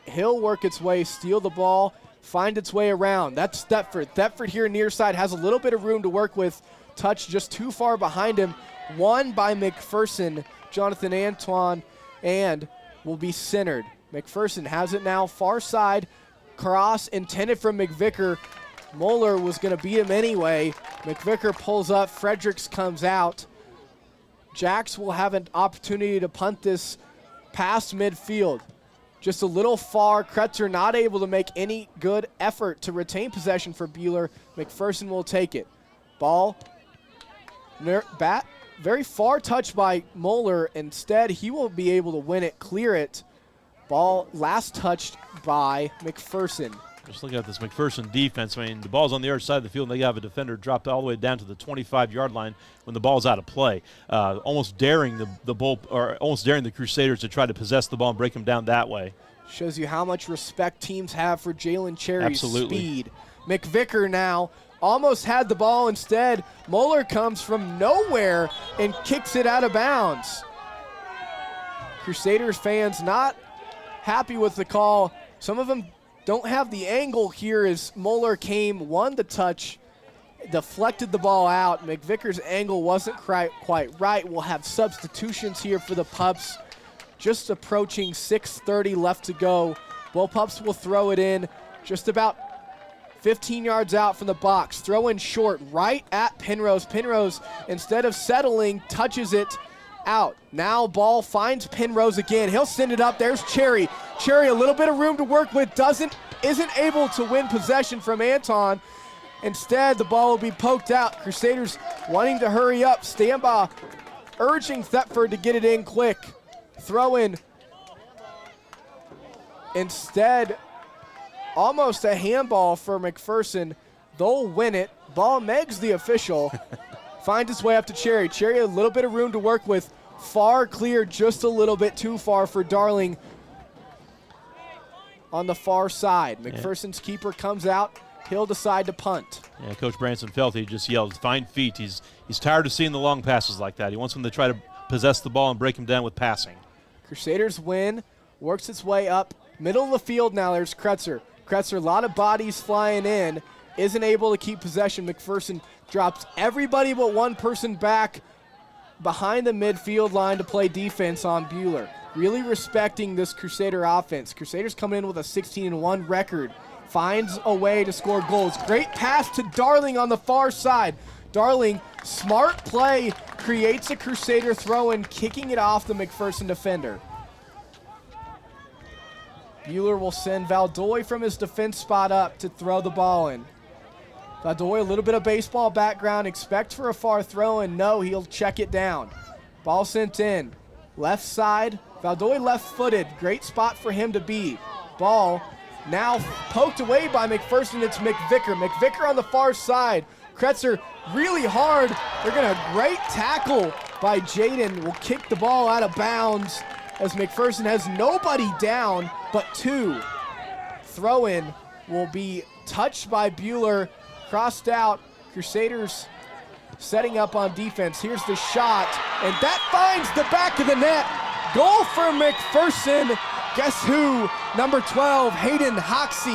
He'll work its way, steal the ball, find its way around. That's Thetford. Thetford here near side has a little bit of room to work with. Touch just too far behind him. Won by McPherson, Jonathan Antoine, and will be centered. McPherson has it now, far side. Cross intended from McVicker. Moeller was going to beat him anyway. McVicker pulls up. Fredericks comes out. Jacks will have an opportunity to punt this past midfield. Just a little far. Kretzer not able to make any good effort to retain possession for Buhler. McPherson will take it. Ball, very far touch by Moeller. Instead, he will be able to win it, clear it. Ball last touched by McPherson. Just looking at this McPherson defense, I mean, the ball's on the other side of the field, and they have a defender dropped all the way down to the 25-yard line when the ball's out of play, almost daring almost daring the Crusaders to try to possess the ball and break them down that way. Shows you how much respect teams have for Jalen Cherry's speed. McVicker now almost had the ball. Instead, Moeller comes from nowhere and kicks it out of bounds. Crusaders fans not happy with the call. Some of them don't have the angle here as Moeller came, won the touch, deflected the ball out. McVicker's angle wasn't quite right. We'll have substitutions here for the Pups. Just approaching 6:30 left to go. Bullpups will throw it in just about 15 yards out from the box. Throw in short right at Penrose. Penrose, instead of settling, touches it out. Now ball finds Penrose again. He'll send it up. There's Cherry. Cherry, a little bit of room to work with. Isn't able to win possession from Anton. Instead, the ball will be poked out. Crusaders wanting to hurry up. Stambaugh urging Thetford to get it in quick. Throw in. Instead, almost a handball for Mcpherson. They'll win it. Ball Meg's the official. Finds its way up to Cherry. Cherry, a little bit of room to work with. Far clear, just a little bit too far for Darling on the far side. McPherson's keeper comes out. He'll decide to punt. Yeah, Coach Branson felt he just yelled, "Find feet." He's tired of seeing the long passes like that. He wants them to try to possess the ball and break him down with passing. Crusaders win. Works its way up. Middle of the field now, there's Kretzer. Kretzer, a lot of bodies flying in. Isn't able to keep possession. McPherson drops everybody but one person back behind the midfield line to play defense on Buhler. Really respecting this Crusader offense. Crusaders coming in with a 16-1 record. Finds a way to score goals. Great pass to Darling on the far side. Darling, smart play, creates a Crusader throw-in, kicking it off the McPherson defender. Buhler will send Valdoy from his defense spot up to throw the ball in. Valdoy, a little bit of baseball background, expect for a far throw, and no, he'll check it down. Ball sent in. Left side, Valdoy left-footed. Great spot for him to be. Ball now poked away by McPherson. It's McVicker. McVicker on the far side. Kretzer really hard. They're going to great tackle by Jaden. Will kick the ball out of bounds as McPherson has nobody down but two. Throw-in will be touched by Buhler. Crossed out. Crusaders setting up on defense. Here's the shot, and that finds the back of the net. Goal for McPherson. Guess who? Number 12, Hayden Hoxie.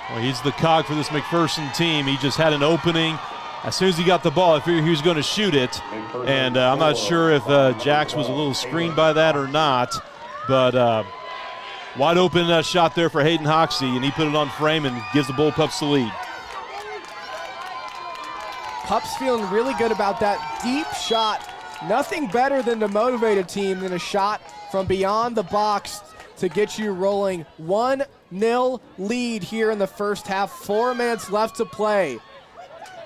Well, he's the cog for this McPherson team. He just had an opening. As soon as he got the ball, I figured he was going to shoot it. And I'm not sure if Jax was a little screened by that or not. But wide open shot there for Hayden Hoxie, and he put it on frame and gives the Bullpups the lead. Pups feeling really good about that deep shot. Nothing better than to motivate a team than a shot from beyond the box to get you rolling. 1-0 lead here in the first half. 4 minutes left to play.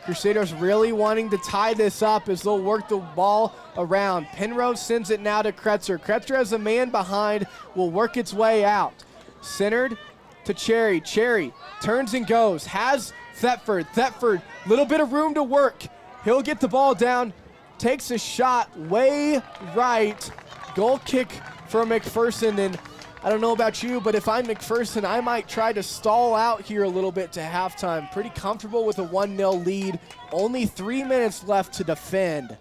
Crusaders really wanting to tie this up as they'll work the ball around. Penrose sends it now to Kretzer. Kretzer has a man behind, will work its way out. Centered to Cherry. Cherry turns and goes. Has Thetford. Thetford, little bit of room to work. He'll get the ball down. Takes a shot way right. Goal kick for McPherson. And I don't know about you, but if I'm McPherson, I might try to stall out here a little bit to halftime. Pretty comfortable with a 1-0 lead. Only 3 minutes left to defend.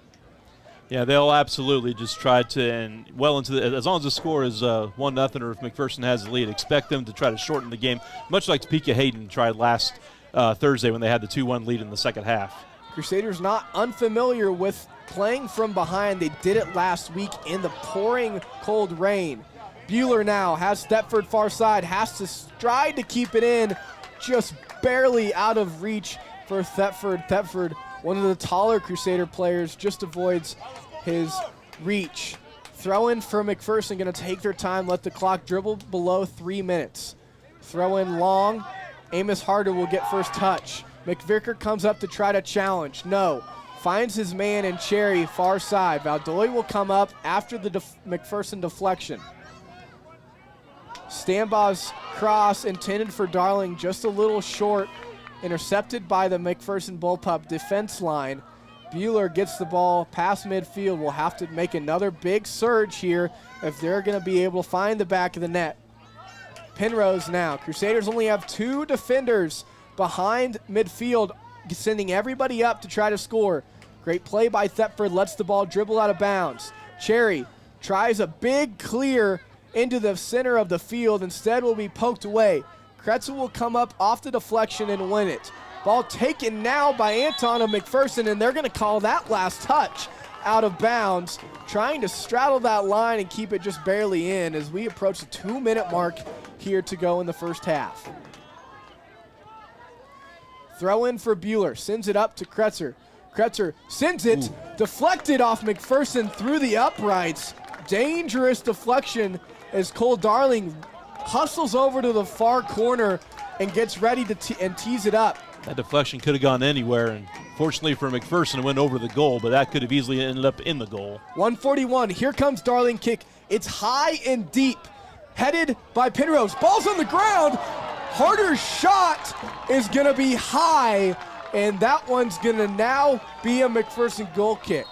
Yeah, they'll absolutely just try to, and well into the, as long as the score is 1-0, or if McPherson has the lead, expect them to try to shorten the game, much like Topeka Hayden tried last Thursday when they had the 2-1 lead in the second half. Crusaders not unfamiliar with playing from behind. They did it last week in the pouring cold rain. Buhler now has Thetford far side, has to stride to keep it in, just barely out of reach for Thetford. Thetford, one of the taller Crusader players, just avoids his reach. Throw in for McPherson, going to take their time, let the clock dribble below 3 minutes. Throw in long, Amos Harder will get first touch. McVicker comes up to try to challenge, no. Finds his man in Cherry, far side. Valdoy will come up after the McPherson deflection. Stambaugh's cross intended for Darling, just a little short, intercepted by the McPherson Bullpup defense line. Buhler gets the ball past midfield. Will have to make another big surge here if they're going to be able to find the back of the net. Penrose now. Crusaders only have 2 defenders behind midfield, sending everybody up to try to score. Great play by Thetford, lets the ball dribble out of bounds. Cherry tries a big clear into the center of the field, instead will be poked away. Kretzel will come up off the deflection and win it. Ball taken now by Anton of McPherson, and they're going to call that last touch out of bounds, trying to straddle that line and keep it just barely in as we approach the 2-minute mark here to go in the first half. Throw in for Buhler, sends it up to Kretzer. Kretzer sends it, deflected off Mcpherson through the uprights. Dangerous deflection as Cole Darling hustles over to the far corner and gets ready to tees it up. That deflection could have gone anywhere, and fortunately for McPherson, it went over the goal, but that could have easily ended up in the goal. 141, here comes Darling kick. It's high and deep, headed by Penrose. Ball's on the ground. Harder's shot is going to be high, and that one's going to now be a McPherson goal kick.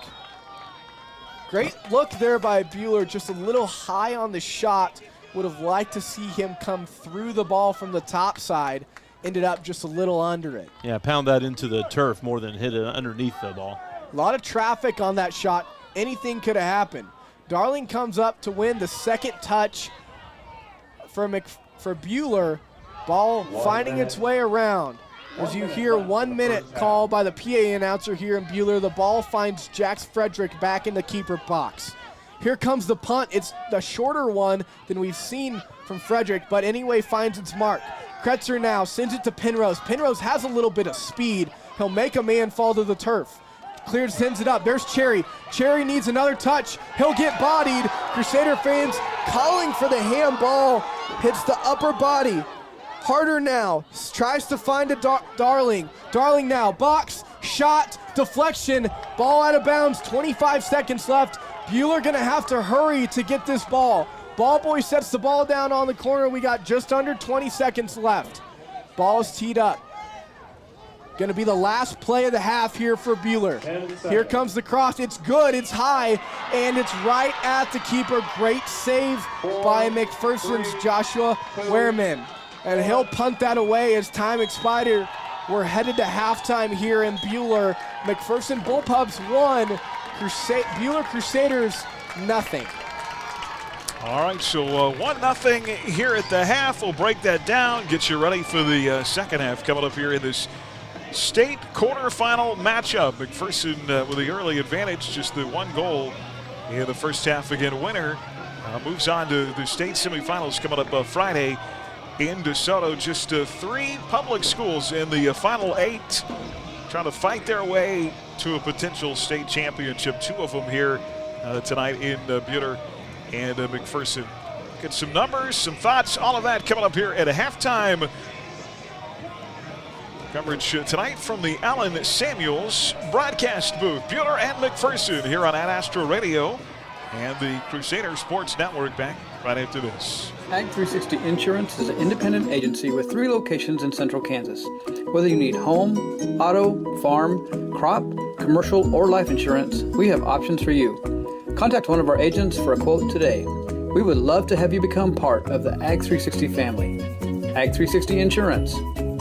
Great look there by Buhler, just a little high on the shot. Would have liked to see him come through the ball from the top side. Ended up just a little under it. Yeah, pound that into the turf more than hit it underneath the ball. A lot of traffic on that shot. Anything could have happened. Darling comes up to win the second touch for Buhler. Ball finding its way around. As you hear 1 minute call by the PA announcer here in Buhler, the ball finds Jax Frederick back in the keeper box. Here comes the punt. It's the shorter one than we've seen from Frederick, but anyway finds its mark. Kretzer now sends it to Penrose. Penrose has a little bit of speed. He'll make a man fall to the turf. Clears, sends it up. There's Cherry. Cherry needs another touch. He'll get bodied. Crusader fans calling for the handball. Hits the upper body. Harder now. Tries to find a Darling. Darling now. Box. Shot. Deflection. Ball out of bounds. 25 seconds left. Buhler going to have to hurry to get this ball. Ball boy sets the ball down on the corner. We got just under 20 seconds left. Ball is teed up. Going to be the last play of the half here for Buhler. Here comes the cross. It's good. It's high. And it's right at the keeper. Great save by McPherson's Joshua Wehrman. And he'll punt that away as time expired. We're headed to halftime here in Buhler. McPherson Bullpups 1. Buhler Crusaders nothing. All right, so 1-0 here at the half. We'll break that down, get you ready for the second half coming up here in this state quarterfinal matchup. McPherson with the early advantage, just the one goal in the first half again. Winner moves on to the state semifinals coming up Friday in DeSoto. Just 3 public schools in the final 8 trying to fight their way to a potential state championship. 2 of them here tonight in Buhler and McPherson. Get some numbers, some thoughts, all of that coming up here at a halftime. Coverage tonight from the Allen Samuels broadcast booth. Buhler and McPherson here on Ad Astra Radio and the Crusader Sports Network. Back right after this. Ag 360 Insurance is an independent agency with 3 locations in central Kansas. Whether you need home, auto, farm, crop, commercial, or life insurance, we have options for you. Contact one of our agents for a quote today. We would love to have you become part of the Ag 360 family. Ag 360 Insurance,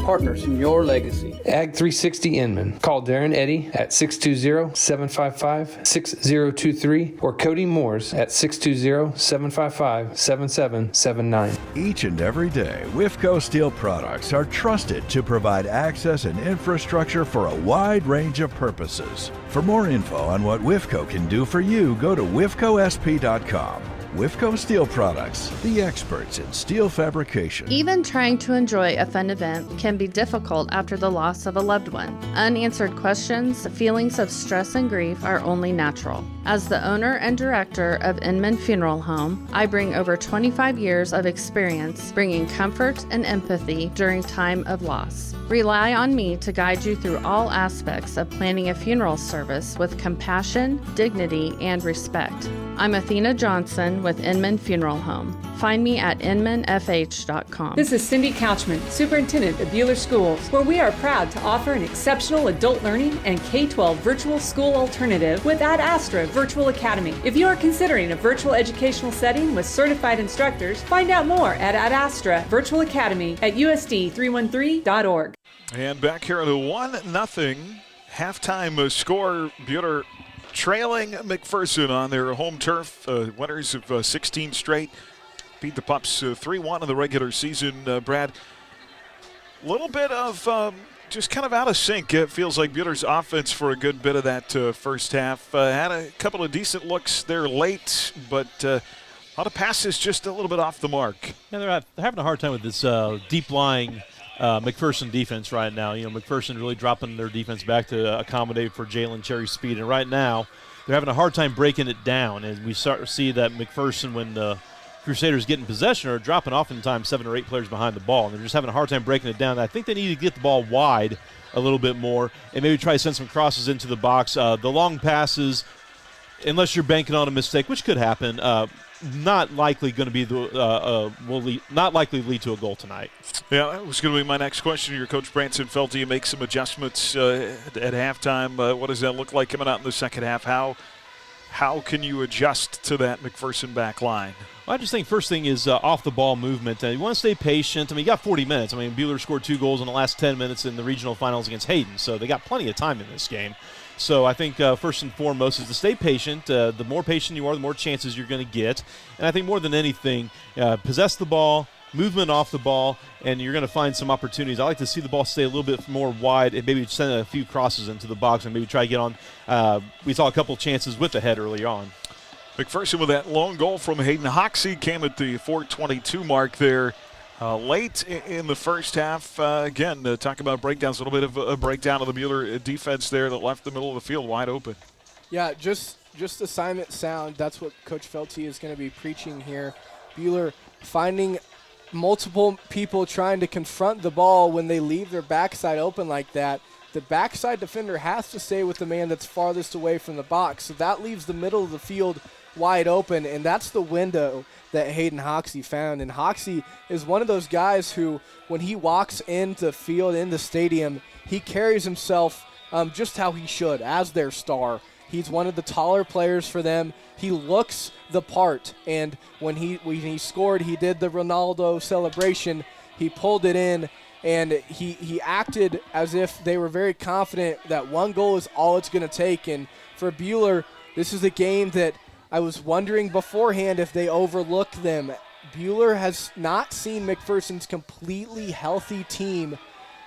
partners in your legacy. Ag 360 Inman. Call Darren Eddy at 620-755-6023 or Cody Moores at 620-755-7779. Each and every day, WIFCO Steel products are trusted to provide access and infrastructure for a wide range of purposes. For more info on what WIFCO can do for you, go to wifcosp.com. WIFCO Steel Products, the experts in steel fabrication. Even trying to enjoy a fun event can be difficult after the loss of a loved one. Unanswered questions, feelings of stress and grief are only natural. As the owner and director of Inman Funeral Home, I bring over 25 years of experience bringing comfort and empathy during time of loss. Rely on me to guide you through all aspects of planning a funeral service with compassion, dignity, and respect. I'm Athena Johnson with Inman Funeral Home. Find me at inmanfh.com. This is Cindy Couchman, Superintendent of Buhler Schools, where we are proud to offer an exceptional adult learning and K-12 virtual school alternative with Ad Astra Virtual Academy. If you are considering a virtual educational setting with certified instructors, find out more at Ad Astra Virtual Academy at usd313.org. And back here at a 1-0 halftime score. Buhler trailing McPherson on their home turf. Winners of 16 straight. Beat the Pups 3-1 in the regular season. Brad, a little bit of just kind of out of sync. It feels like Buhler's offense for a good bit of that first half. Had a couple of decent looks there late, but a lot of passes just a little bit off the mark. Yeah, they're having a hard time with this deep-lying McPherson defense right now. McPherson really dropping their defense back to accommodate for Jalen Cherry's speed. And right now, they're having a hard time breaking it down. And we start to see that McPherson, when the Crusaders get in possession, are dropping oftentimes 7 or 8 players behind the ball. And they're just having a hard time breaking it down. I think they need to get the ball wide a little bit more and maybe try to send some crosses into the box. The long passes, unless you're banking on a mistake, which could happen, not likely going to be not likely to lead to a goal tonight. Yeah, that was going to be my next question. Your coach Branson felt you make some adjustments at halftime. What does that look like coming out in the second half? How can you adjust to that McPherson back line? Well, I just think first thing is off-the-ball movement. You want to stay patient. You got 40 minutes. Buhler scored 2 goals in the last 10 minutes in the regional finals against Hayden, so they got plenty of time in this game. So I think first and foremost is to stay patient. The more patient you are, the more chances you're going to get. And I think more than anything, possess the ball, movement off the ball, and you're going to find some opportunities. I like to see the ball stay a little bit more wide and maybe send a few crosses into the box and maybe try to get on. We saw a couple chances with the head early on. McPherson with that lone goal from Hayden Hoxie came at the 4:22 mark there. Late in the first half, again, talk about breakdowns, a little bit of a breakdown of the Buhler defense there that left the middle of the field wide open. Yeah, just assignment sound. That's what Coach Felty is going to be preaching here. Buhler finding multiple people trying to confront the ball when they leave their backside open like that. The backside defender has to stay with the man that's farthest away from the box, so that leaves the middle of the field wide open, and that's the window that Hayden Hoxie found. And Hoxie is one of those guys who, when he walks into the field, in the stadium, he carries himself just how he should, as their star. He's one of the taller players for them. He looks the part, and when he scored, he did the Ronaldo celebration. He pulled it in, and he acted as if they were very confident that 1 goal is all it's going to take. And for Buhler, this is a game that I was wondering beforehand if they overlook them. Buhler has not seen McPherson's completely healthy team,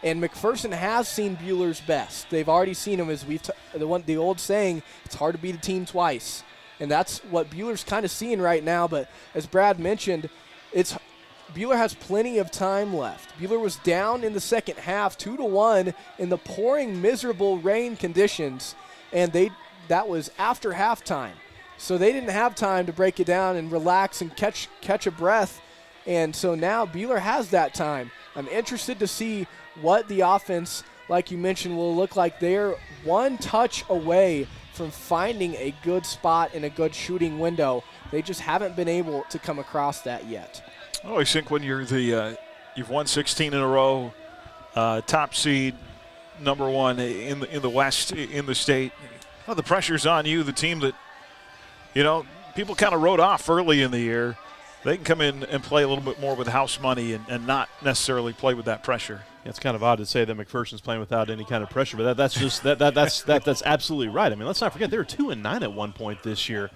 and McPherson has seen Buhler's best. They've already seen him, as the old saying, it's hard to beat a team twice. And that's what Buhler's kind of seeing right now. But as Brad mentioned, Buhler has plenty of time left. Buhler was down in the second half 2-1 in the pouring, miserable rain conditions, and that was after halftime. So they didn't have time to break it down and relax and catch a breath. And so now Buhler has that time. I'm interested to see what the offense, like you mentioned, will look like. They're 1 touch away from finding a good spot in a good shooting window. They just haven't been able to come across that yet. Oh, I think when you're you've won 16 in a row, top seed, number 1 in the West, in the state, the pressure's on you, the team that, people kind of wrote off early in the year. They can come in and play a little bit more with house money and not necessarily play with that pressure. Yeah, it's kind of odd to say that McPherson's playing without any kind of pressure, but that's just that's absolutely right. Let's not forget they were 2-9 at one point this year,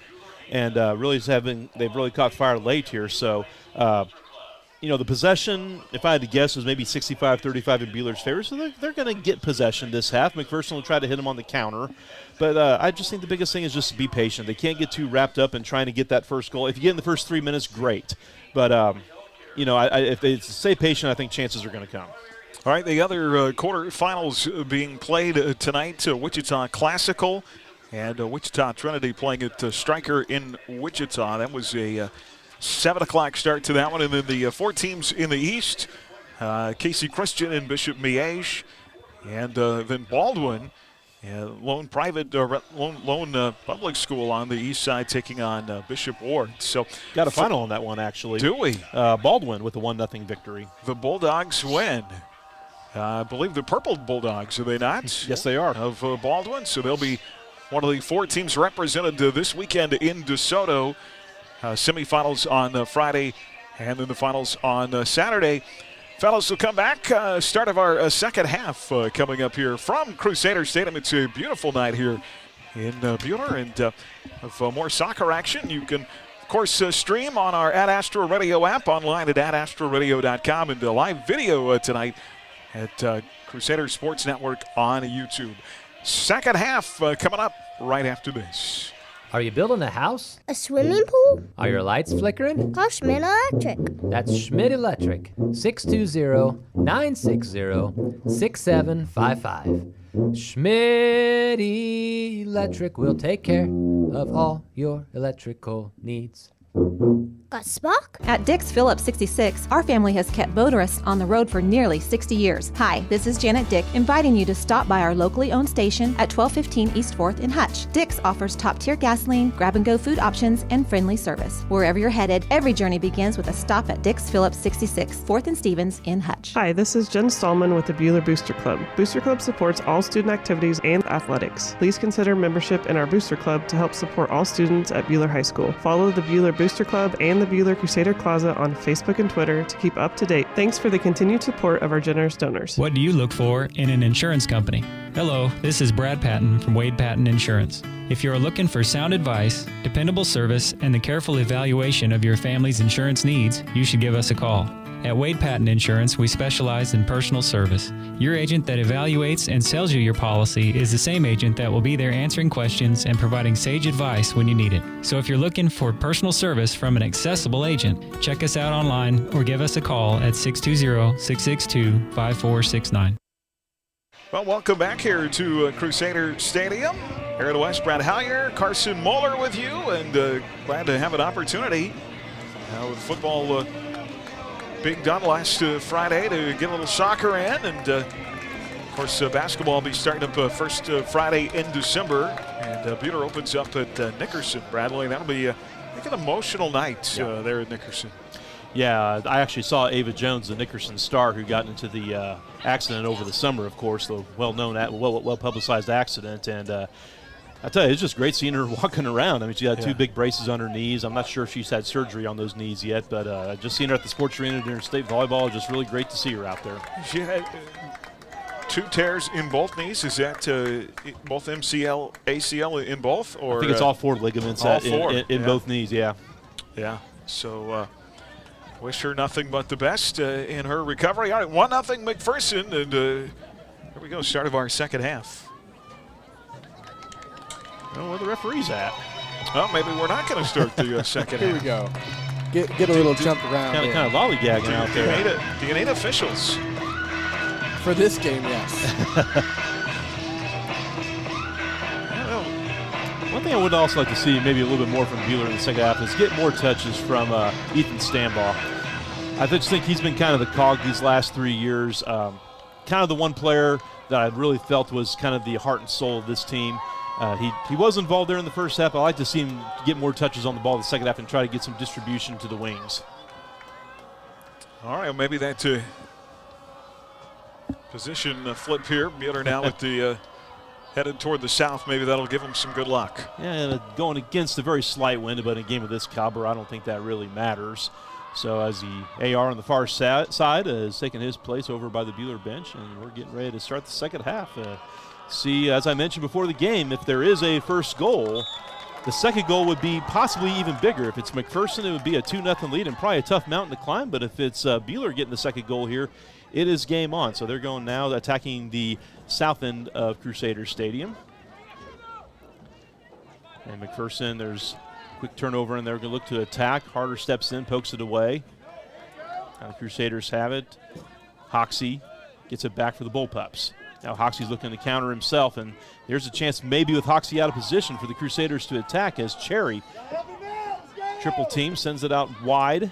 and they've really caught fire late here. So, the possession, if I had to guess, was maybe 65-35 in Buhler's favor. So they're going to get possession this half. McPherson will try to hit them on the counter. But I just think the biggest thing is just to be patient. They can't get too wrapped up in trying to get that first goal. If you get in the first 3 minutes, great. But, if they stay patient, I think chances are going to come. All right, the other quarterfinals being played tonight, Wichita Classical and Wichita Trinity playing at Stryker in Wichita. That was a 7 o'clock start to that one. And then the 4 teams in the East, Casey Christian and Bishop Miege, and then Baldwin, lone public school on the east side taking on Bishop Ward. So got a final on that one, actually. Do we? Baldwin with a 1-0 victory. The Bulldogs win. I believe the Purple Bulldogs, are they not? Yes, they are. Of Baldwin. So they'll be one of the 4 teams represented this weekend in DeSoto. Semifinals on Friday, and then the finals on Saturday. Fellas, will come back. Start of our second half coming up here from Crusader Stadium. It's a beautiful night here in Buhler, and of more soccer action. You can, of course, stream on our @Astro Radio app online at @astroradio.com, and live video tonight at Crusader Sports Network on YouTube. Second half coming up right after this. Are you building a house? A swimming pool? Are your lights flickering? Call Schmidt Electric. That's Schmidt Electric. 620-960-6755. Schmidt Electric will take care of all your electrical needs. Got Spock? At Dick's Phillips 66, our family has kept motorists on the road for nearly 60 years. Hi, this is Janet Dick, inviting you to stop by our locally owned station at 1215 East 4th in Hutch. Dick's offers top-tier gasoline, grab-and-go food options, and friendly service. Wherever you're headed, every journey begins with a stop at Dick's Phillips 66, 4th and Stevens in Hutch. Hi, this is Jen Stallman with the Buhler Booster Club. Booster Club supports all student activities and athletics. Please consider membership in our Booster Club to help support all students at Buhler High School. Follow the Buhler Booster Club and the Buhler Crusader Closet on Facebook and Twitter to keep up to date. Thanks for the continued support of our generous donors. What do you look for in an insurance company? Hello, this is Brad Patton from Wade Patton Insurance. If you're looking for sound advice, dependable service, and the careful evaluation of your family's insurance needs, you should give us a call. At Wade Patton Insurance, we specialize in personal service. Your agent that evaluates and sells you your policy is the same agent that will be there answering questions and providing sage advice when you need it. So if you're looking for personal service from an accessible agent, check us out online or give us a call at 620-662-5469. Well, welcome back here to Crusader Stadium. Here at West, Brad Hallier, Carson Moeller with you, and glad to have an opportunity with football being done last Friday to get a little soccer in, and of course basketball will be starting up first Friday in December, and Buhler opens up at Nickerson. Bradley, that'll be I think an emotional night there at Nickerson. Yeah, I actually saw Ava Jones, the Nickerson star, who got into the accident over the summer, of course, the well-known, well-publicized accident, and I tell you, it's just great seeing her walking around. I mean, she had two big braces on her knees. I'm not sure if she's had surgery on those knees yet, but just seeing her at the sports arena during state volleyball, just really great to see her out there. She had 2 tears in both knees. Is that both MCL, ACL in both? Or I think it's all 4 ligaments in both knees, yeah. Yeah, so wish her nothing but the best in her recovery. All right, 1-0 Mcpherson, and here we go, start of our second half. Well, where the referee's at? Well, maybe we're not going to start the second half. Here we go. Get a little jump around. Kind of lollygagging out there. Do you need officials? For this game, yes. One thing I would also like to see maybe a little bit more from Buhler in the second half is get more touches from Ethan Stambaugh. I just think he's been kind of the cog these last 3 years. Kind of the one player that I really felt was kind of the heart and soul of this team. He was involved there in the first half. I like to see him get more touches on the ball in the second half and try to get some distribution to the wings. All right, well, maybe that position flip here. Buhler now with the headed toward the south. Maybe that'll give him some good luck. Yeah, and going against a very slight wind, but in a game of this caliber, I don't think that really matters. So as the AR on the far side has taken his place over by the Buhler bench, and we're getting ready to start the second half. See, as I mentioned before the game, if there is a first goal, the second goal would be possibly even bigger. If it's Mcpherson, it would be a 2-0 lead and probably a tough mountain to climb. But if it's Buhler getting the second goal here, it is game on. So they're going now attacking the south end of Crusader Stadium. And Mcpherson, there's a quick turnover, and they're going to look to attack. Harder steps in, pokes it away. Now the Crusaders have it. Hoxie gets it back for the Bullpups. Now Hoxie's looking to counter himself, and there's a chance maybe with Hoxie out of position for the Crusaders to attack as Cherry, triple team, sends it out wide.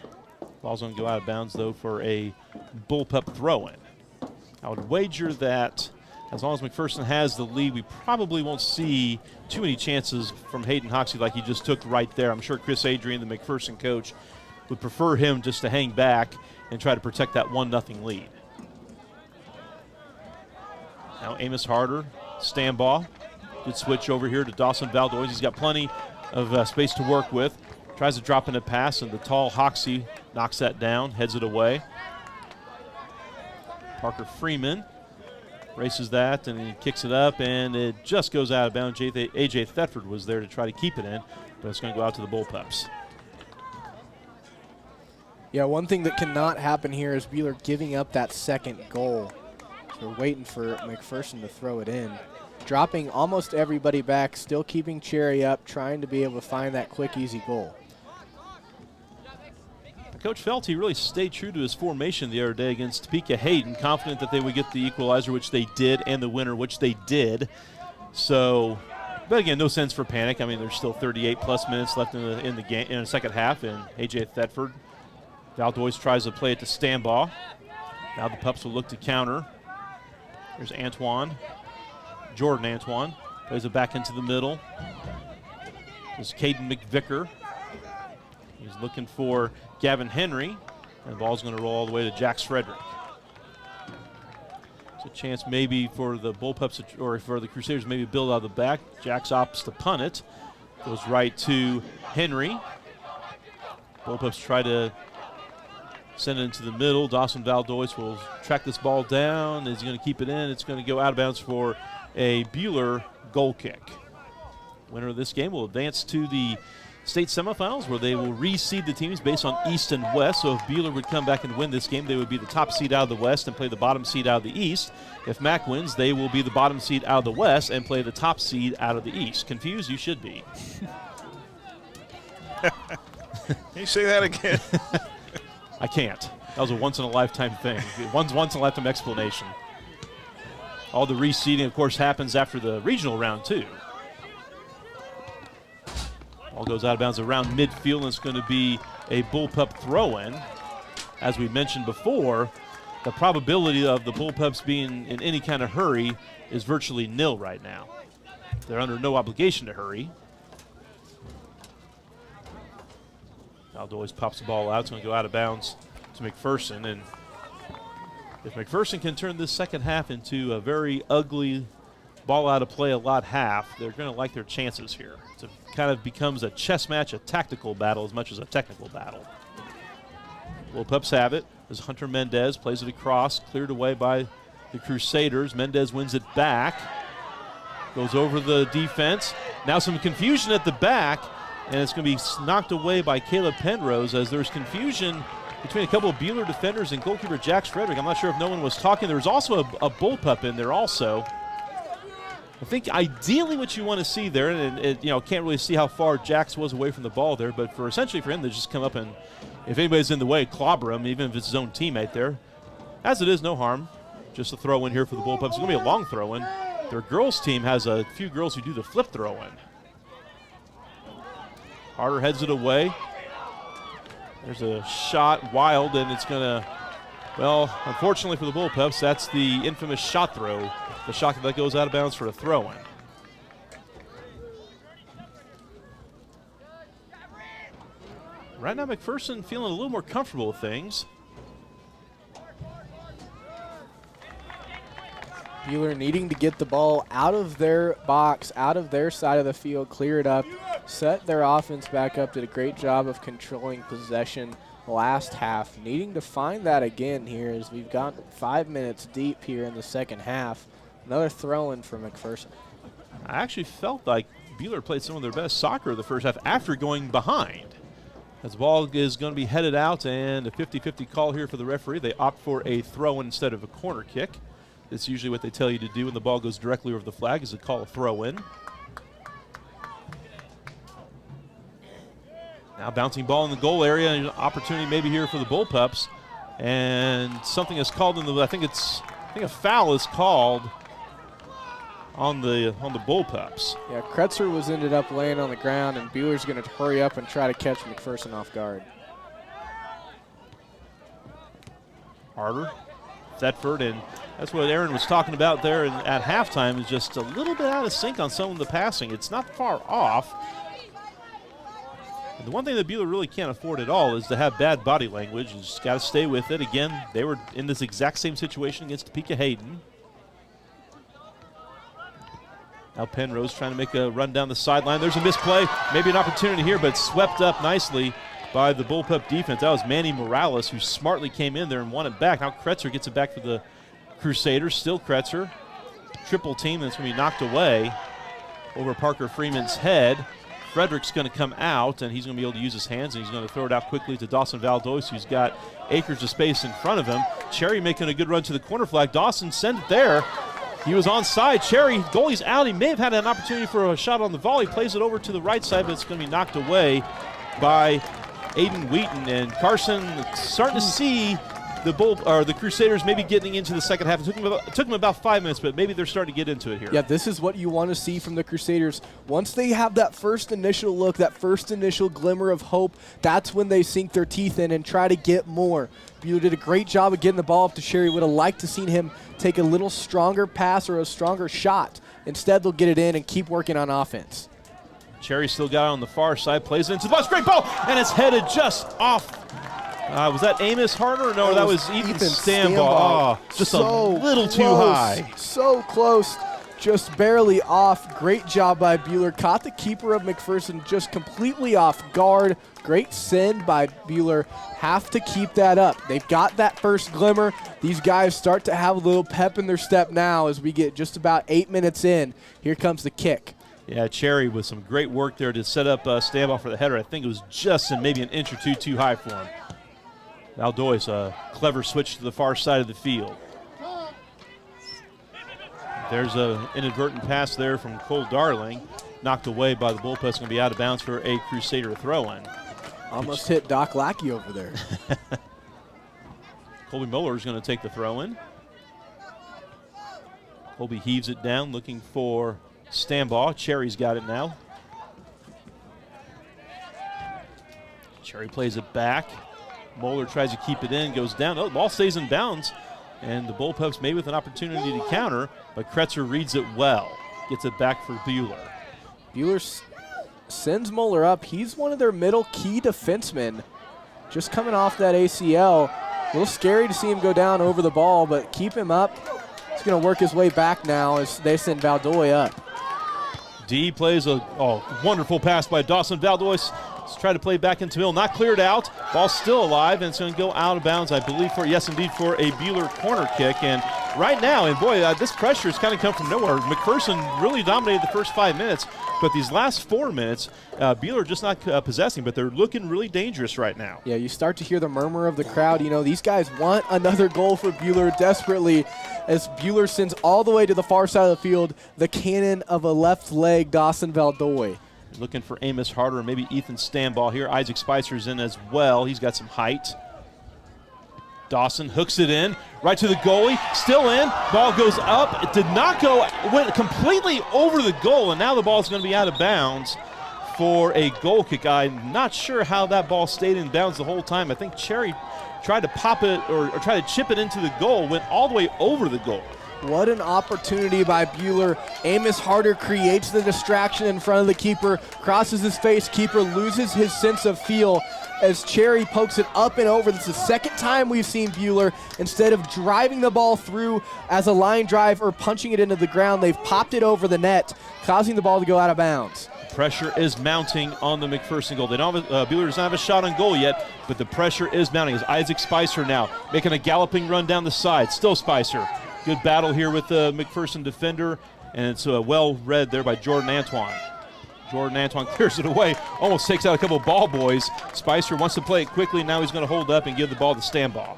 Ball's going to go out of bounds, though, for a Bullpup throw-in. I would wager that as long as Mcpherson has the lead, we probably won't see too many chances from Hayden Hoxie like he just took right there. I'm sure Chris Adrian, the Mcpherson coach, would prefer him just to hang back and try to protect that 1-0 lead. Now Amos Harder, Stambaugh. Good switch over here to Dawson Valdois. He's got plenty of space to work with. Tries to drop in a pass, and the tall Hoxie knocks that down, heads it away. Parker Freeman races that, and he kicks it up, and it just goes out of bounds. A.J. Thetford was there to try to keep it in, but it's going to go out to the Bullpups. Yeah, one thing that cannot happen here is Buhler giving up that second goal. We're waiting for Mcpherson to throw it in. dropping almost everybody back, still keeping Cherry up, trying to be able to find that quick, easy goal. Coach felt he really stayed true to his formation the other day against Topeka Hayden, confident that they would get the equalizer, which they did, and the winner, which they did. So, but again, no sense for panic. I mean, there's still 38-plus minutes left in the game, in the second half, and A.J. Thetford. Valdois tries to play it to Stambaugh. Now the Pups will look to counter. There's Jordan Antoine. Plays it back into the middle. There's Caden McVicker. He's looking for Gavin Henry, and the ball's going to roll all the way to Jax Frederick. It's a chance maybe for the Bullpups, or for the Crusaders, maybe build out of the back. Jax opts to punt it. Goes right to Henry. Bullpups try to send it into the middle. Dawson Valdois will track this ball down. Is he going to keep it in? It's going to go out of bounds for a Buhler goal kick. Winner of this game will advance to the state semifinals, where they will reseed the teams based on East and West. So if Buhler would come back and win this game, they would be the top seed out of the West and play the bottom seed out of the East. If Mac wins, they will be the bottom seed out of the West and play the top seed out of the East. Confused? You should be. Can you say that again? I can't. That was a once-in-a-lifetime thing. Once-in-a-lifetime explanation. All the reseeding, of course, happens after the regional round, too. Ball goes out of bounds around midfield, and it's going to be a Bullpup throw-in. As we mentioned before, the probability of the Bullpups being in any kind of hurry is virtually nil right now. They're under no obligation to hurry. Valdois pops the ball out. It's going to go out of bounds to Mcpherson. And if Mcpherson can turn this second half into a very ugly ball out of play a lot half, they're going to like their chances here. It kind of becomes a chess match, a tactical battle as much as a technical battle. Bullpups have it as Hunter Mendez plays it across, cleared away by the Crusaders. Mendez wins it back, goes over the defense. Now some confusion at the back, and it's going to be knocked away by Caleb Penrose as there's confusion between a couple of Buhler defenders and goalkeeper Jax Frederick. I'm not sure if no one was talking. There was also a Bullpup in there also. I think ideally what you want to see there, and can't really see how far Jax was away from the ball there, but essentially for him to just come up and, if anybody's in the way, clobber him, even if it's his own teammate there. As it is, no harm. Just a throw in here for the Bullpups. It's going to be a long throw in. Their girls team has a few girls who do the flip throw in. Harder heads it away. There's a shot wild, and it's going to, well, unfortunately for the Bullpups, that's the infamous shot throw. The shot that goes out of bounds for a throw-in. Right now, Mcpherson feeling a little more comfortable with things. Buhler needing to get the ball out of their box, out of their side of the field, clear it up, set their offense back up, did a great job of controlling possession last half. Needing to find that again here as we've got 5 minutes deep here in the second half. Another throw-in for Mcpherson. I actually felt like Buhler played some of their best soccer the first half after going behind. As the ball is going to be headed out, and a 50-50 call here for the referee. They opt for a throw-in instead of a corner kick. That's usually what they tell you to do when the ball goes directly over the flag, is to call a throw-in. Now bouncing ball in the goal area, and an opportunity maybe here for the Bullpups. And something is called in the, I think a foul is called on the Bullpups. Yeah, Kretzer ended up laying on the ground, and Buhler's going to hurry up and try to catch Mcpherson off guard. Harder, Thetford, and that's what Aaron was talking about there at halftime, is just a little bit out of sync on some of the passing. It's not far off. And the one thing that Buhler really can't afford at all is to have bad body language. You just got to stay with it. Again, they were in this exact same situation against Topeka Hayden. Now Penrose trying to make a run down the sideline. There's a misplay. Maybe an opportunity here, but swept up nicely by the Bullpup defense. That was Manny Morales, who smartly came in there and won it back. Now Kretzer gets it back for the Crusaders. Still Kretzer. Triple team that's going to be knocked away over Parker Freeman's head. Frederick's going to come out, and he's going to be able to use his hands, and he's going to throw it out quickly to Dawson Valdois, who's got acres of space in front of him. Cherry making a good run to the corner flag. Dawson send it there. He was onside. Cherry, goalie's out. He may have had an opportunity for a shot on the volley. Plays it over to the right side, but it's going to be knocked away by Aiden Wheaton. And Carson starting to see the Crusaders maybe getting into the second half. It took them about 5 minutes, but maybe they're starting to get into it here. Yeah, this is what you want to see from the Crusaders. Once they have that first initial look, that first initial glimmer of hope, that's when they sink their teeth in and try to get more. Buhler did a great job of getting the ball up to Cherry. Would have liked to seen him take a little stronger pass or a stronger shot. Instead, they'll get it in and keep working on offense. Cherry still got it on the far side, plays it into the box. Great ball, and it's headed just off. Was that Amos Harder? No, that was Ethan Stambaugh. Just so a little too high. So close, just barely off. Great job by Buhler. Caught the keeper of Mcpherson just completely off guard. Great send by Buhler. Have to keep that up. They've got that first glimmer. These guys start to have a little pep in their step now as we get just about 8 minutes in. Here comes the kick. Yeah, Cherry with some great work there to set up Stambaugh for the header. I think it was just maybe an inch or two too high for him. Valdois, a clever switch to the far side of the field. There's an inadvertent pass there from Cole Darling. Knocked away by the Bullpups. Going to be out of bounds for a Crusader throw-in. Almost hit Doc Lackey over there. Colby Miller is going to take the throw-in. Colby heaves it down, looking for Stambaugh. Cherry's got it now. Cherry plays it back. Moeller tries to keep it in, goes down. Oh, the ball stays in bounds, and the Bullpups may with an opportunity to counter, but Kretzer reads it well. Gets it back for Buhler. Buhler sends Moeller up. He's one of their middle key defensemen. Just coming off that ACL. A little scary to see him go down over the ball, but keep him up. He's going to work his way back now as they send Valdois up. D plays a wonderful pass by Dawson Valdois. Let's try to play back into Mill. Not cleared out. Ball's still alive, and it's going to go out of bounds, I believe, for a Buhler corner kick. And right now, and boy, this pressure has kind of come from nowhere. Mcpherson really dominated the first 5 minutes, but these last 4 minutes, Buhler just not possessing, but they're looking really dangerous right now. Yeah, you start to hear the murmur of the crowd. You know, these guys want another goal for Buhler desperately as Buhler sends all the way to the far side of the field the cannon of a left leg, Dawson Valdois. Looking for Amos Harder and maybe Ethan Stambaugh here. Isaac Spicer's in as well. He's got some height. Dawson hooks it in right to the goalie. Still in. Ball goes up. It did not go. Went completely over the goal, and now the ball's going to be out of bounds for a goal kick. I'm not sure how that ball stayed in bounds the whole time. I think Cherry tried to pop it or try to chip it into the goal. Went all the way over the goal. What an opportunity by Buhler. Amos Harder creates the distraction in front of the keeper, crosses his face, keeper loses his sense of feel as Cherry pokes it up and over. This is the second time we've seen Buhler, instead of driving the ball through as a line drive or punching it into the ground, they've popped it over the net, causing the ball to go out of bounds. Pressure is mounting on the Mcpherson goal. They don't have Buhler does not have a shot on goal yet, but the pressure is mounting as Isaac Spicer now making a galloping run down the side. Still Spicer. Good battle here with the Mcpherson defender, and it's well read there by Jordan Antoine. Jordan Antoine clears it away, almost takes out a couple of ball boys. Spicer wants to play it quickly. Now he's going to hold up and give the ball to Stambaugh.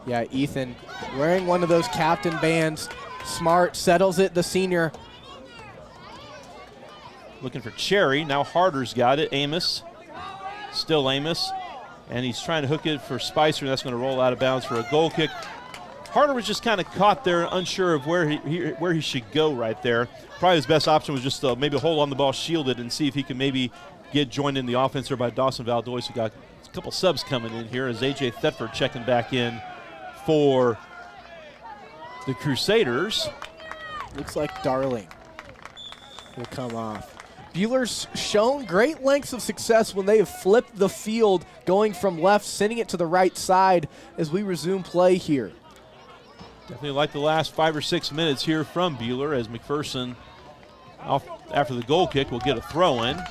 Yeah, Ethan wearing one of those captain bands. Smart settles it, the senior. Looking for Cherry. Now Harder's got it. Amos. Still Amos. And he's trying to hook it for Spicer. That's going to roll out of bounds for a goal kick. Harder was just kind of caught there, unsure of where he should go right there. Probably his best option was just maybe hold on the ball, shield it, and see if he can maybe get joined in the offense there by Dawson Valdois, who got a couple subs coming in here as A.J. Thetford checking back in for the Crusaders. Looks like Darling will come off. Buhler's shown great lengths of success when they have flipped the field, going from left, sending it to the right side as we resume play here. Definitely like the last 5 or 6 minutes here from Buhler as Mcpherson, after the goal kick, will get a throw-in.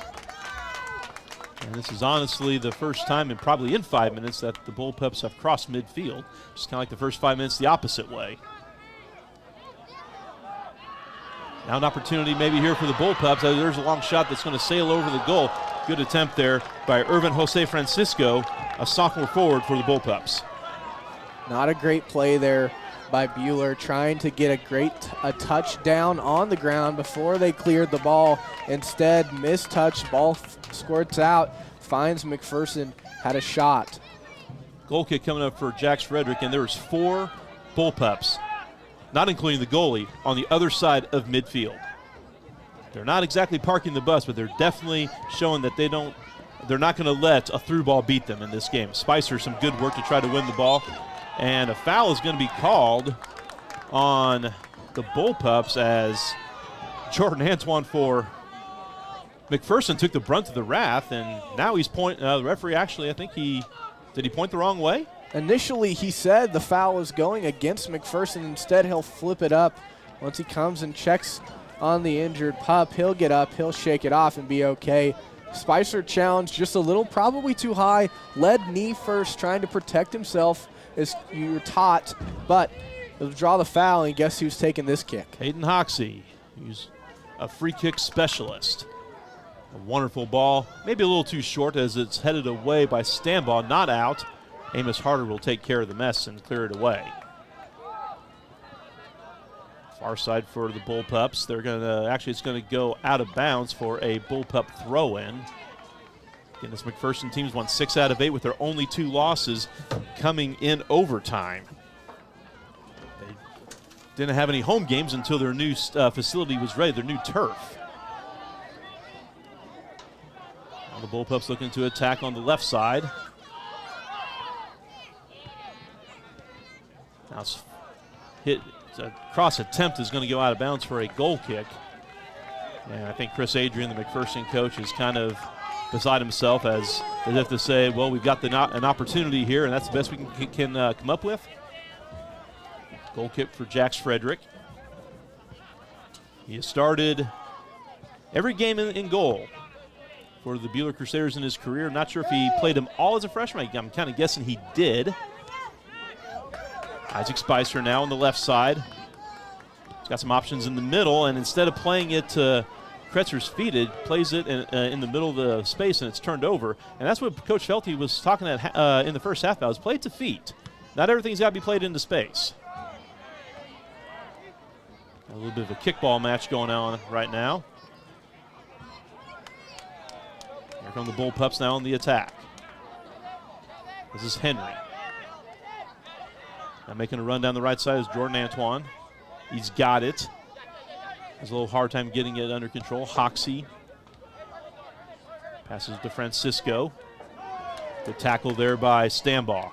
And this is honestly the first time in probably in 5 minutes that the Bullpups have crossed midfield. Just kind of like the first 5 minutes the opposite way. Now an opportunity maybe here for the Bullpups. There's a long shot that's going to sail over the goal. Good attempt there by Irvin Jose Francisco, a sophomore forward for the Bullpups. Not a great play there by Buhler, trying to get a touchdown on the ground before they cleared the ball. Instead, mistouched, ball squirts out, finds Mcpherson, had a shot. Goal kick coming up for Jax Frederick, and there was 4 bullpups, not including the goalie, on the other side of midfield. They're not exactly parking the bus, but they're definitely showing that they're not going to let a through ball beat them in this game. Spicer, some good work to try to win the ball. And a foul is going to be called on the bullpups as Jordan Antoine for Mcpherson took the brunt of the wrath, and now he's the referee actually, I think did he point the wrong way? Initially, he said the foul was going against Mcpherson. Instead, he'll flip it up. Once he comes and checks on the injured pup, he'll get up, he'll shake it off and be okay. Spicer challenged just a little, probably too high, led knee first, trying to protect himself as you were taught, but he'll draw the foul, and guess who's taking this kick? Hayden Hoxie, who's a free kick specialist. A wonderful ball, maybe a little too short as it's headed away by Stambaugh, not out. Amos Harder will take care of the mess and clear it away. Far side for the Bullpups. It's going to go out of bounds for a Bullpup throw-in. Again, this Mcpherson team's won 6 out of 8 with their only 2 losses coming in overtime. They didn't have any home games until their new facility was ready, their new turf. Now the Bullpups looking to attack on the left side. Now it's hit. A cross attempt is going to go out of bounds for a goal kick. And I think Chris Adrian, the Mcpherson coach, is kind of beside himself as if to say, well, we've got an opportunity here, and that's the best we can come up with. Goal kick for Jax Frederick. He has started every game in goal for the Buhler Crusaders in his career. Not sure if he played them all as a freshman. I'm kind of guessing he did. Isaac Spicer now on the left side. He's got some options in the middle, and instead of playing it to Kretzer's feet, it plays it in the middle of the space, and it's turned over. And that's what Coach Felty was talking at in the first half about, is play it to feet. Not everything's got to be played into space. A little bit of a kickball match going on right now. Here come the Bullpups now on the attack. This is Henry. Now making a run down the right side is Jordan Antoine. He's got it. Has a little hard time getting it under control. Hoxie passes to Francisco. Good tackle there by Stambaugh.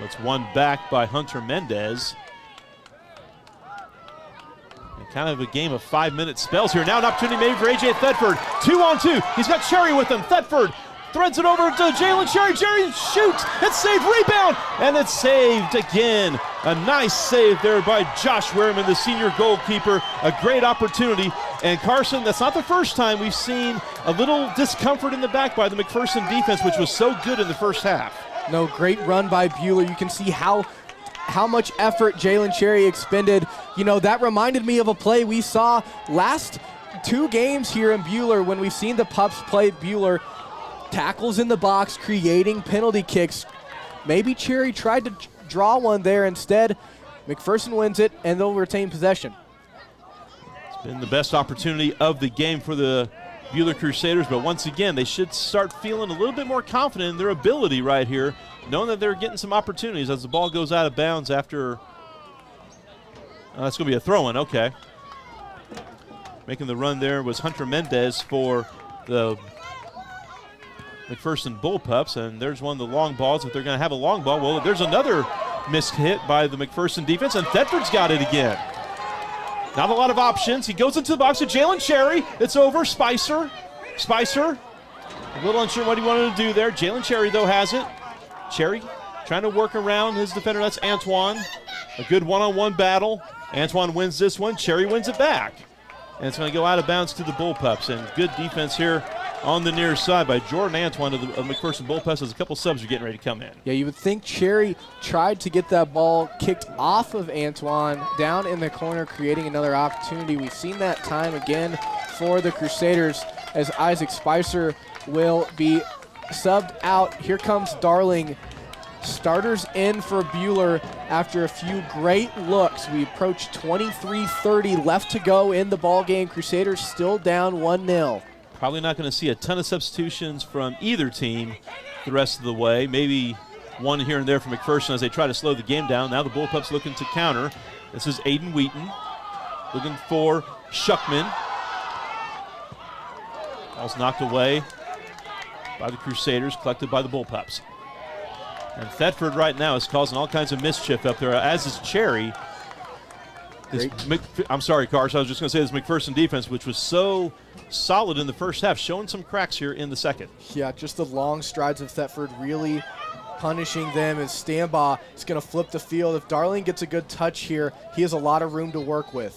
That's one back by Hunter Mendez. And kind of a game of 5-minute spells here. Now an opportunity made for A.J. Thetford. 2-on-2. He's got Cherry with him. Thetford threads it over to Jalen Cherry. Cherry shoots. It's saved. Rebound. And it's saved again. A nice save there by Josh Wehrman, the senior goalkeeper. A great opportunity. And Carson, that's not the first time we've seen a little discomfort in the back by the Mcpherson defense, which was so good in the first half. No, great run by Buhler. You can see how much effort Jalen Cherry expended. You know, that reminded me of a play we saw last 2 games here in Buhler when we've seen the Pups play Buhler. Tackles in the box, creating penalty kicks. Maybe Cherry tried to draw one there. Instead, McPherson wins it, and they'll retain possession. It's been the best opportunity of the game for the Buhler Crusaders, but once again, they should start feeling a little bit more confident in their ability right here, knowing that they're getting some opportunities as the ball goes out of bounds after. That's going to be a throw-in, okay. Making the run there was Hunter Mendez for the McPherson Bullpups, and there's one of the long balls. If they're going to have a long ball, well, there's another missed hit by the McPherson defense, and Thetford's got it again. Not a lot of options. He goes into the box with Jalen Cherry. It's over. Spicer, a little unsure what he wanted to do there. Jalen Cherry, though, has it. Cherry trying to work around his defender. That's Antoine. A good one-on-one battle. Antoine wins this one. Cherry wins it back. And it's going to go out of bounds to the Bullpups, and good defense here on the near side by Jordan Antoine of the McPherson Bullpups as a couple subs are getting ready to come in. Yeah, you would think Cherry tried to get that ball kicked off of Antoine down in the corner, creating another opportunity. We've seen that time again for the Crusaders as Isaac Spicer will be subbed out. Here comes Darling Starters in for Buhler after a few great looks. We approach 23:30 left to go in the ball game. Crusaders still down 1-0. Probably not going to see a ton of substitutions from either team the rest of the way. Maybe one here and there from McPherson as they try to slow the game down. Now the Bullpups looking to counter. This is Aiden Wheaton looking for Shuckman. Ball's knocked away by the Crusaders, collected by the Bullpups. And Thetford right now is causing all kinds of mischief up there, as is Cherry. I'm sorry, Cars. I was just going to say this McPherson defense, which was so solid in the first half, showing some cracks here in the second. Yeah, just the long strides of Thetford really punishing them, and Stambaugh is going to flip the field. If Darling gets a good touch here, he has a lot of room to work with.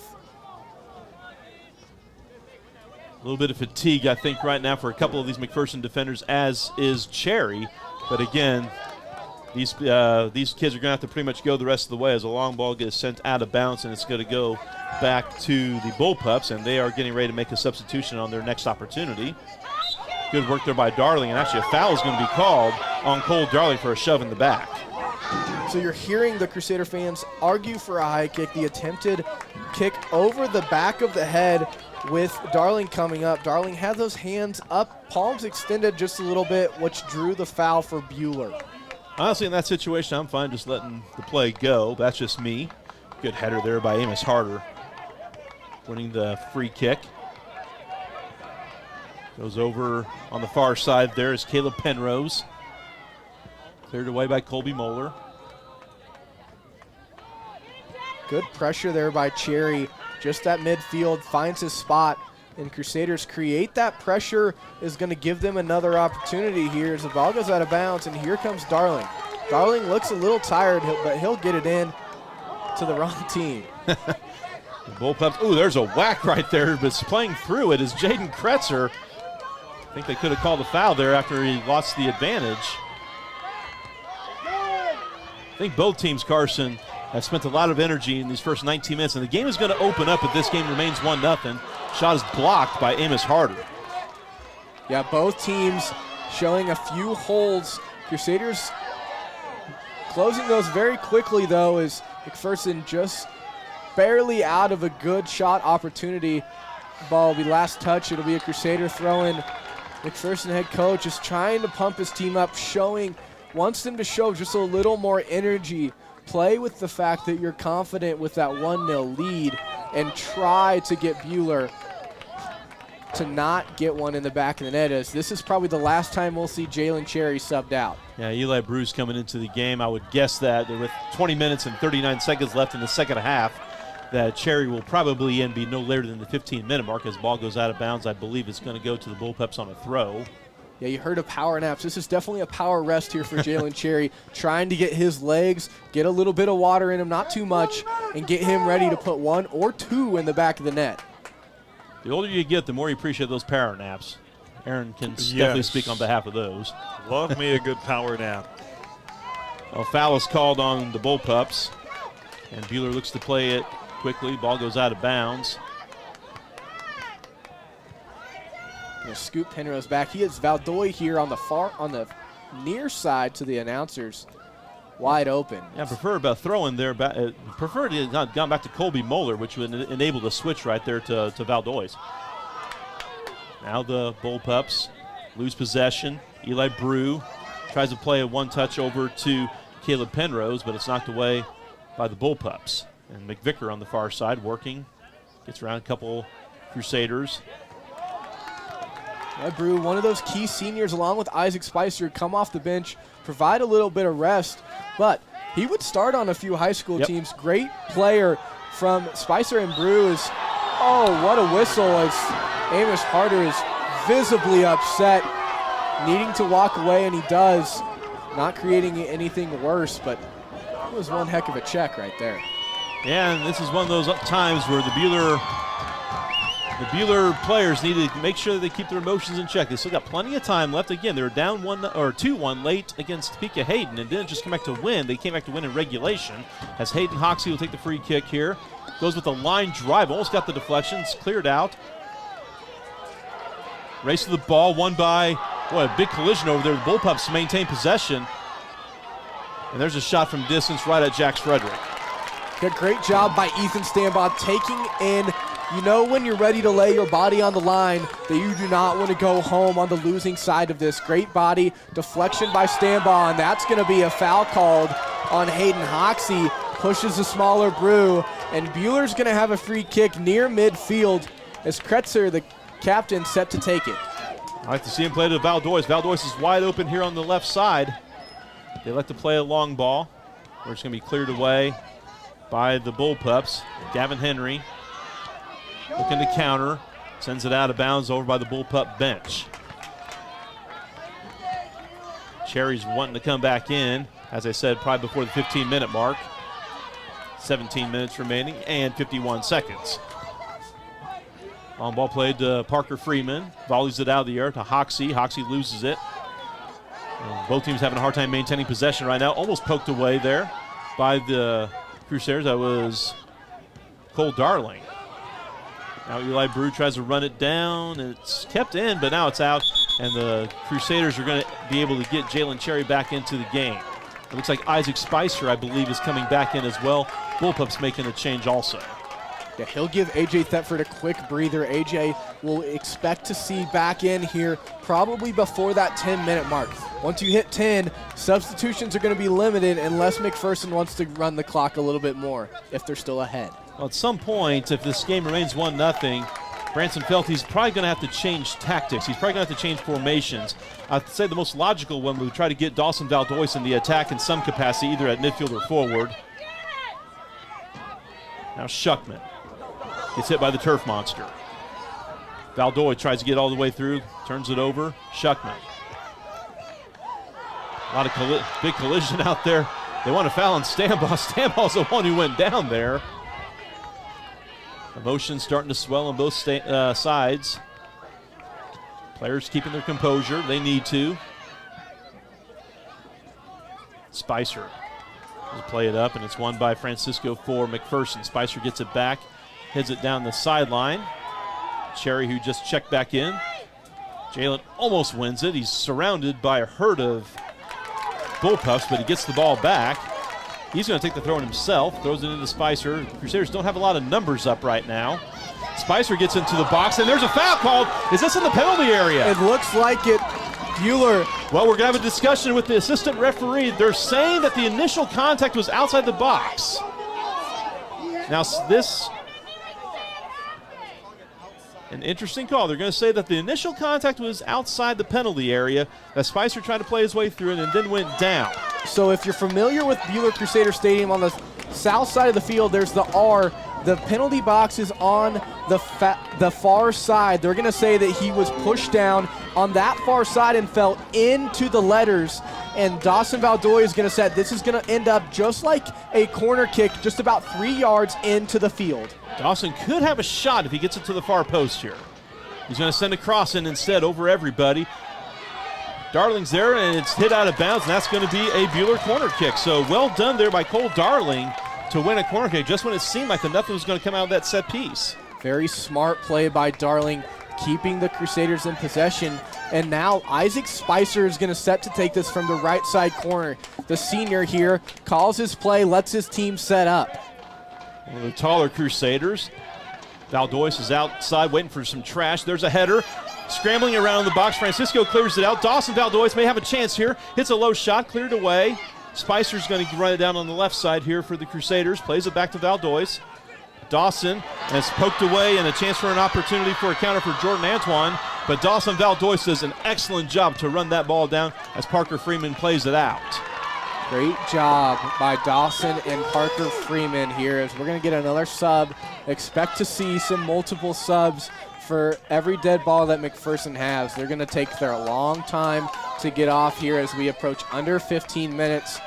A little bit of fatigue, I think, right now for a couple of these McPherson defenders, as is Cherry. But again, these kids are going to have to pretty much go the rest of the way as a long ball gets sent out of bounds, and it's going to go back to the Bullpups, and they are getting ready to make a substitution on their next opportunity. Good work there by Darling, and actually a foul is going to be called on Cole Darling for a shove in the back. So you're hearing the Crusader fans argue for a high kick. The attempted kick over the back of the head with Darling coming up. Darling had those hands up, palms extended just a little bit, which drew the foul for Buhler. Honestly, in that situation, I'm fine just letting the play go. That's just me. Good header there by Amos Harder, winning the free kick. Goes over on the far side there is Caleb Penrose. Cleared away by Colby Moeller. Good pressure there by Cherry. Just at midfield, finds his spot, and Crusaders create that pressure, is going to give them another opportunity here as the ball goes out of bounds, and here comes Darling. Darling looks a little tired, but he'll get it in to the wrong team. The Bullpups, ooh, there's a whack right there, but playing through it is Jaden Kretzer. I think they could have called a foul there after he lost the advantage. I think both teams, Carson, have spent a lot of energy in these first 19 minutes, and the game is going to open up if this game remains 1-0. Shot is blocked by Amos Harder. Yeah, both teams showing a few holes. Crusaders closing those very quickly, though, as McPherson just barely out of a good shot opportunity. Ball will be last touch. It'll be a Crusader throw-in. McPherson head coach is trying to pump his team up, wants them to show just a little more energy. Play with the fact that you're confident with that 1-0 lead and try to get Buhler to not get one in the back of the net, as this is probably the last time we'll see Jalen Cherry subbed out. Yeah, Eli Bruce coming into the game. I would guess that with 20 minutes and 39 seconds left in the second half, that Cherry will probably be no later than the 15-minute mark as the ball goes out of bounds. I believe it's going to go to the Bullpups on a throw. Yeah, you heard of power naps. This is definitely a power rest here for Jalen Cherry, trying to get his legs, get a little bit of water in him, not too much, and get him ready to put one or two in the back of the net. The older you get, the more you appreciate those power naps. Aaron can definitely speak on behalf of those. Love me a good power nap. A foul is called on the Bullpups, and Buhler looks to play it quickly. Ball goes out of bounds. Scoop Penrose back. He has Valdoy here on the near side to the announcers, wide open. Yeah, prefer about throwing there. Preferred he had gone back to Colby Moeller, which would enable the switch right there to Valdoy's. Now the Bullpups lose possession. Eli Brew tries to play a one-touch over to Caleb Penrose, but it's knocked away by the Bullpups. And McVicker on the far side working, gets around a couple Crusaders. Brew, one of those key seniors, along with Isaac Spicer, come off the bench, provide a little bit of rest, but he would start on a few high school teams. Great player from Spicer, and Brew is, oh, what a whistle, as Amos Harder is visibly upset, needing to walk away, and he does, not creating anything worse, but it was one heck of a check right there. Yeah, and this is one of those times where the Buhler players need to make sure that they keep their emotions in check. They still got plenty of time left. Again, they were down 2-1 late against Topeka Hayden and didn't just come back to win. They came back to win in regulation, as Hayden Hoxie will take the free kick here. Goes with a line drive, almost got the deflection. It's cleared out. Race to the ball, won by, boy, a big collision over there. The Bullpups maintain possession. And there's a shot from distance right at Jax Frederick. Good, great job by Ethan Stambaugh taking in. You know when you're ready to lay your body on the line that you do not want to go home on the losing side of this. Great body deflection by Stambaugh, and that's going to be a foul called on Hayden Hoxie. Pushes the smaller Brew, and Buhler's going to have a free kick near midfield as Kretzer, the captain, set to take it. I like to see him play to Valdois. Valdois is wide open here on the left side. They like to play a long ball, where it's going to be cleared away by the Bullpups. Gavin Henry looking to counter, sends it out of bounds over by the Bullpup bench. Cherry's wanting to come back in, as I said, probably before the 15-minute mark. 17 minutes remaining and 51 seconds. On ball played to Parker Freeman. Volleys it out of the air to Hoxie. Hoxie loses it. Both teams having a hard time maintaining possession right now. Almost poked away there by the Crusaders. That was Cole Darling. Now Eli Brew tries to run it down. It's kept in, but now it's out. And the Crusaders are going to be able to get Jalen Cherry back into the game. It looks like Isaac Spicer, I believe, is coming back in as well. Bullpups making a change also. Yeah, he'll give A.J. Thetford a quick breather. A.J. will expect to see back in here probably before that 10-minute mark. Once you hit 10, substitutions are going to be limited unless Mcpherson wants to run the clock a little bit more if they're still ahead. Well, at some point, if this game remains 1-0, Branson felt he's probably going to have to change tactics. He's probably going to have to change formations. I'd say the most logical one would try to get Dawson Valdois in the attack in some capacity, either at midfield or forward. Now Shuckman gets hit by the turf monster. Valdois tries to get all the way through, turns it over. Shuckman. A lot of big collision out there. They want to foul on Stambaugh. Stambaugh's the one who went down there. Emotions starting to swell on both sides. Players keeping their composure. They need to. Spicer will play it up, and it's won by Francisco for Mcpherson. Spicer gets it back, heads it down the sideline. Cherry, who just checked back in. Jalen almost wins it. He's surrounded by a herd of Bullpups, but he gets the ball back. He's going to take the throw in himself, throws it into Spicer. The Crusaders don't have a lot of numbers up right now. Spicer gets into the box, and there's a foul called. Is this in the penalty area? It looks like it. Buhler. Well, we're going to have a discussion with the assistant referee. They're saying that the initial contact was outside the box. Now, this, an interesting call. They're going to say that the initial contact was outside the penalty area, that Spicer tried to play his way through it and then went down. So if you're familiar with Buhler Crusader Stadium, on the south side of the field, there's the R. The penalty box is on the far side. They're going to say that he was pushed down on that far side and fell into the letters. And Dawson Valdois is going to say this is going to end up just like a corner kick, just about 3 yards into the field. Dawson could have a shot if he gets it to the far post here. He's going to send a cross in instead over everybody. Darling's there, and it's hit out of bounds, and that's going to be a Buhler corner kick. So well done there by Cole Darling to win a corner kick just when it seemed like nothing was going to come out of that set piece. Very smart play by Darling, keeping the Crusaders in possession. And now Isaac Spicer is going to set to take this from the right side corner. The senior here calls his play, lets his team set up. One of the taller Crusaders. Valdois is outside waiting for some trash. There's a header. Scrambling around the box. Francisco clears it out. Dawson Valdois may have a chance here. Hits a low shot, cleared away. Spicer's going to run it down on the left side here for the Crusaders. Plays it back to Valdois. Dawson has poked away, and a chance for an opportunity for a counter for Jordan Antoine. But Dawson Valdois does an excellent job to run that ball down as Parker Freeman plays it out. Great job by Dawson and Parker Freeman here as we're going to get another sub. Expect to see some multiple subs for every dead ball that Mcpherson has. They're going to take their long time to get off here as we approach under 15 minutes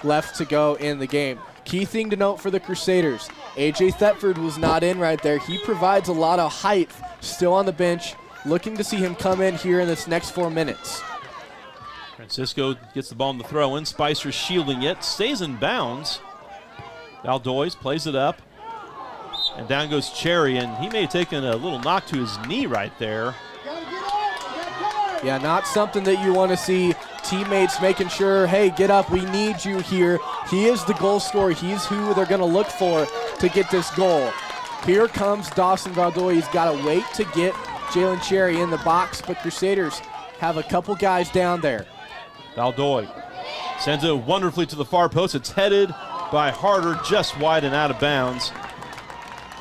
left to go in the game. Key thing to note for the Crusaders, A.J. Thetford was not in right there. He provides a lot of height still on the bench. Looking to see him come in here in this next 4 minutes. Francisco gets the ball in the throw-in. Spicer shielding it. Stays in bounds. Valdois plays it up. And down goes Cherry, and he may have taken a little knock to his knee right there. Yeah, not something that you want to see teammates making sure, hey, get up, we need you here. He is the goal scorer. He's who they're going to look for to get this goal. Here comes Dawson Valdoy. He's got to wait to get Jalen Cherry in the box, but Crusaders have a couple guys down there. Valdoy sends it wonderfully to the far post. It's headed by Harder, just wide and out of bounds.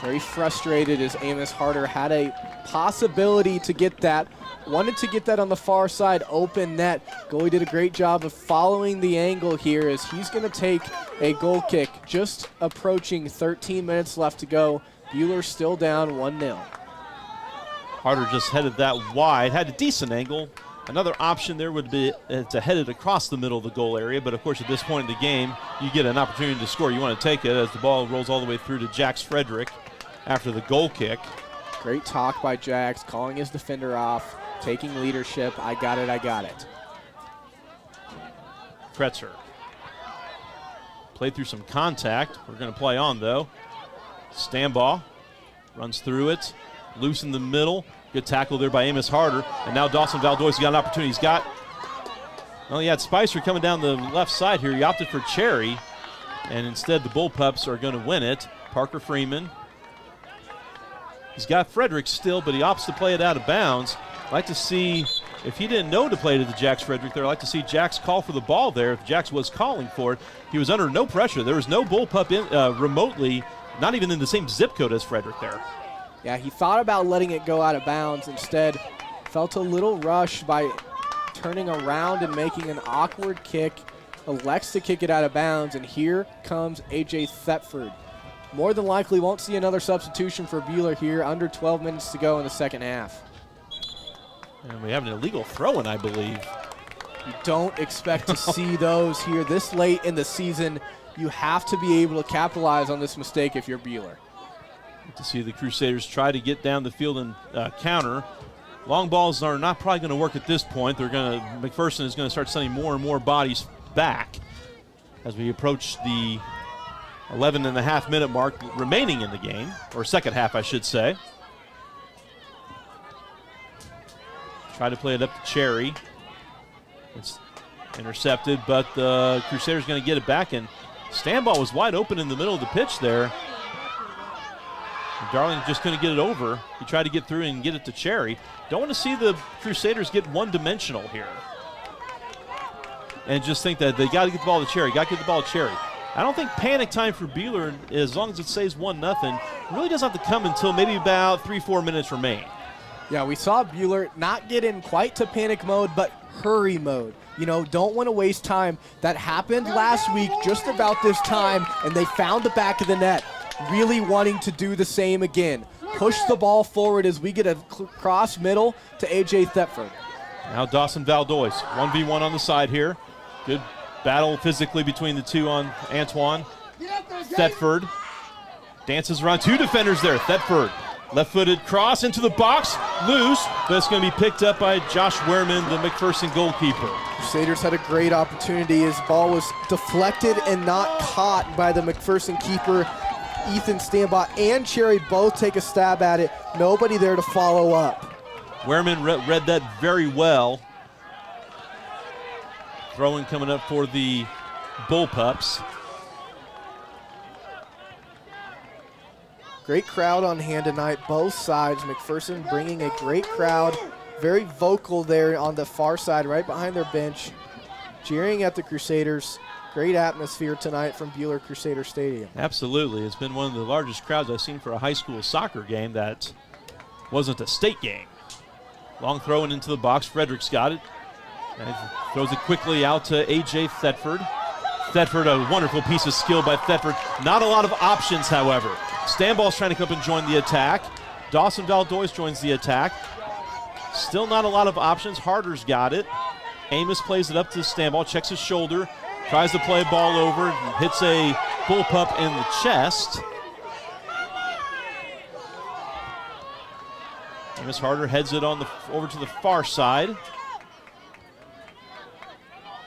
Very frustrated as Amos Harder had a possibility to get that. Wanted to get that on the far side, open net. Goalie did a great job of following the angle here as he's going to take a goal kick. Just approaching 13 minutes left to go. Buhler still down 1-0. Harder just headed that wide, had a decent angle. Another option there would be to head it across the middle of the goal area, but of course at this point in the game, you get an opportunity to score. You want to take it as the ball rolls all the way through to Jax Frederick after the goal kick. Great talk by Jax, calling his defender off, taking leadership. I got it, I got it. Kretzer played through some contact. We're going to play on though. Stambaugh runs through it, loose in the middle. Good tackle there by Amos Harder. And now Dawson Valdoy's got an opportunity. He had Spicer coming down the left side here. He opted for Cherry. And instead the Bullpups are going to win it. Parker Freeman. He's got Frederick still, but he opts to play it out of bounds. I'd like to see, if he didn't know to play to the Jax Frederick there, I'd like to see Jax call for the ball there. If Jax was calling for it, he was under no pressure. There was no Bullpup remotely, not even in the same zip code as Frederick there. Yeah, he thought about letting it go out of bounds. Instead, felt a little rushed by turning around and making an awkward kick. Elects to kick it out of bounds, and here comes A.J. Thetford. More than likely won't see another substitution for Buhler here. Under 12 minutes to go in the second half. And we have an illegal throw-in, I believe. You don't expect to see those here this late in the season. You have to be able to capitalize on this mistake if you're Buhler. To see the Crusaders try to get down the field and counter. Long balls are not probably going to work at this point. Mcpherson is going to start sending more and more bodies back as we approach the 11.5-minute mark remaining in the game, or second half, I should say. Try to play it up to Cherry. It's intercepted, but the Crusaders going to get it back, and Stambaugh was wide open in the middle of the pitch there. Darling just couldn't get it over. He tried to get through and get it to Cherry. Don't want to see the Crusaders get one-dimensional here and just think that they got to get the ball to Cherry, got to get the ball to Cherry. I don't think panic time for Buhler, as long as it stays 1-0, really doesn't have to come until maybe about 3-4 minutes remain. Yeah, we saw Buhler not get in quite to panic mode, but hurry mode. You know, don't want to waste time. That happened last week just about this time, and they found the back of the net. Really wanting to do the same again. Push the ball forward as we get a cross middle to A.J. Thetford. Now Dawson Valdois, 1v1 on the side here. Good battle physically between the two on Antoine. Thetford dances around two defenders there. Thetford, left-footed cross into the box, loose, but it's going to be picked up by Josh Wehrman, the McPherson goalkeeper. Crusaders had a great opportunity. His ball was deflected and not caught by the McPherson keeper. Ethan Stambaugh and Cherry both take a stab at it. Nobody there to follow up. Wehrman read that very well. Throw-in coming up for the Bullpups. Great crowd on hand tonight, both sides. McPherson bringing a great crowd. Very vocal there on the far side, right behind their bench. Cheering at the Crusaders. Great atmosphere tonight from Buhler Crusader Stadium. Absolutely. It's been one of the largest crowds I've seen for a high school soccer game that wasn't a state game. Long throw-in into the box. Frederick's got it. And throws it quickly out to A.J. Thetford. Thetford, a wonderful piece of skill by Thetford. Not a lot of options, however. Stambaugh's trying to come up and join the attack. Dawson Valdois joins the attack. Still not a lot of options. Harder's got it. Amos plays it up to Stambaugh, checks his shoulder, tries to play a ball over, hits a Bullpup in the chest. Amos Harder heads it on over to the far side.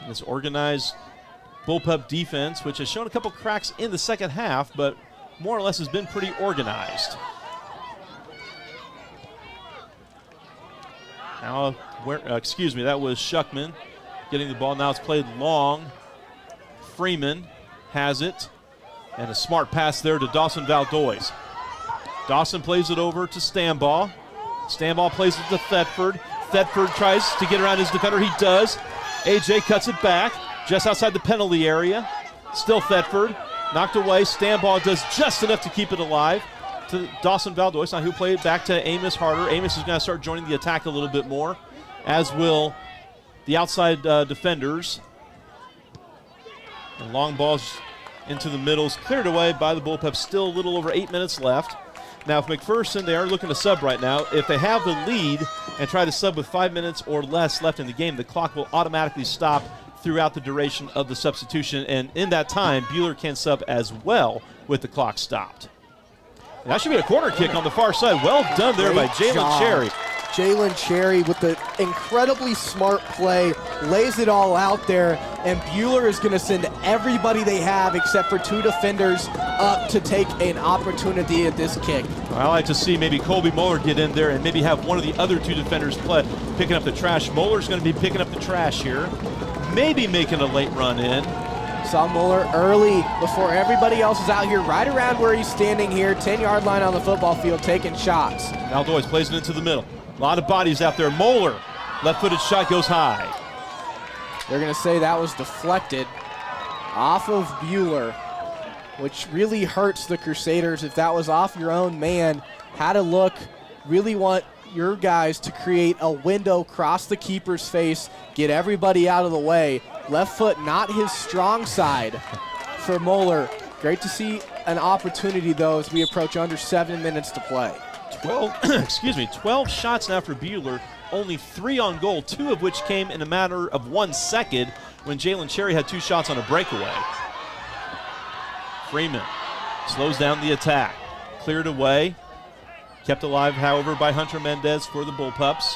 This organized Bullpup defense, which has shown a couple cracks in the second half, but more or less has been pretty organized. Now, that was Schuckman. getting the ball. Now it's played long. Freeman has it. And a smart pass there to Dawson Valdois. Dawson plays it over to Stambaugh. Stambaugh plays it to Thetford. Thetford tries to get around his defender. He does. AJ cuts it back just outside the penalty area. Still Thetford. Knocked away. Stambaugh does just enough to keep it alive to Dawson Valdois. Now he'll play it back to Amos Harder. Amos is going to start joining the attack a little bit more, as will the outside defenders. And long balls into the middles, cleared away by the Bullpups. Still a little over 8 minutes left. Now, if Mcpherson, they are looking to sub right now. If they have the lead and try to sub with 5 minutes or less left in the game, the clock will automatically stop throughout the duration of the substitution. And in that time, Buhler can sub as well with the clock stopped. And that should be a corner kick on the far side. Well done there by Jalen Cherry. Jalen Cherry with the incredibly smart play, lays it all out there, and Buhler is going to send everybody they have except for 2 defenders up to take an opportunity at this kick. I like to see maybe Colby Moeller get in there and maybe have one of the other 2 defenders picking up the trash. Moeller's going to be picking up the trash here, maybe making a late run in. Saw Mueller early before everybody else is out here, right around where he's standing here, 10-yard line on the football field, taking shots. Valdois plays it into the middle. A lot of bodies out there. Moeller, left-footed shot goes high. They're going to say that was deflected off of Buhler, which really hurts the Crusaders. If that was off your own man, had to look, really want your guys to create a window, cross the keeper's face, get everybody out of the way. Left foot, not his strong side for Moeller. Great to see an opportunity, though, as we approach under 7 minutes to play. 12 shots now for Buhler, only 3 on goal, 2 of which came in a matter of 1 second when Jalen Cherry had 2 shots on a breakaway. Freeman slows down the attack, cleared away, kept alive, however, by Hunter Mendez for the Bullpups.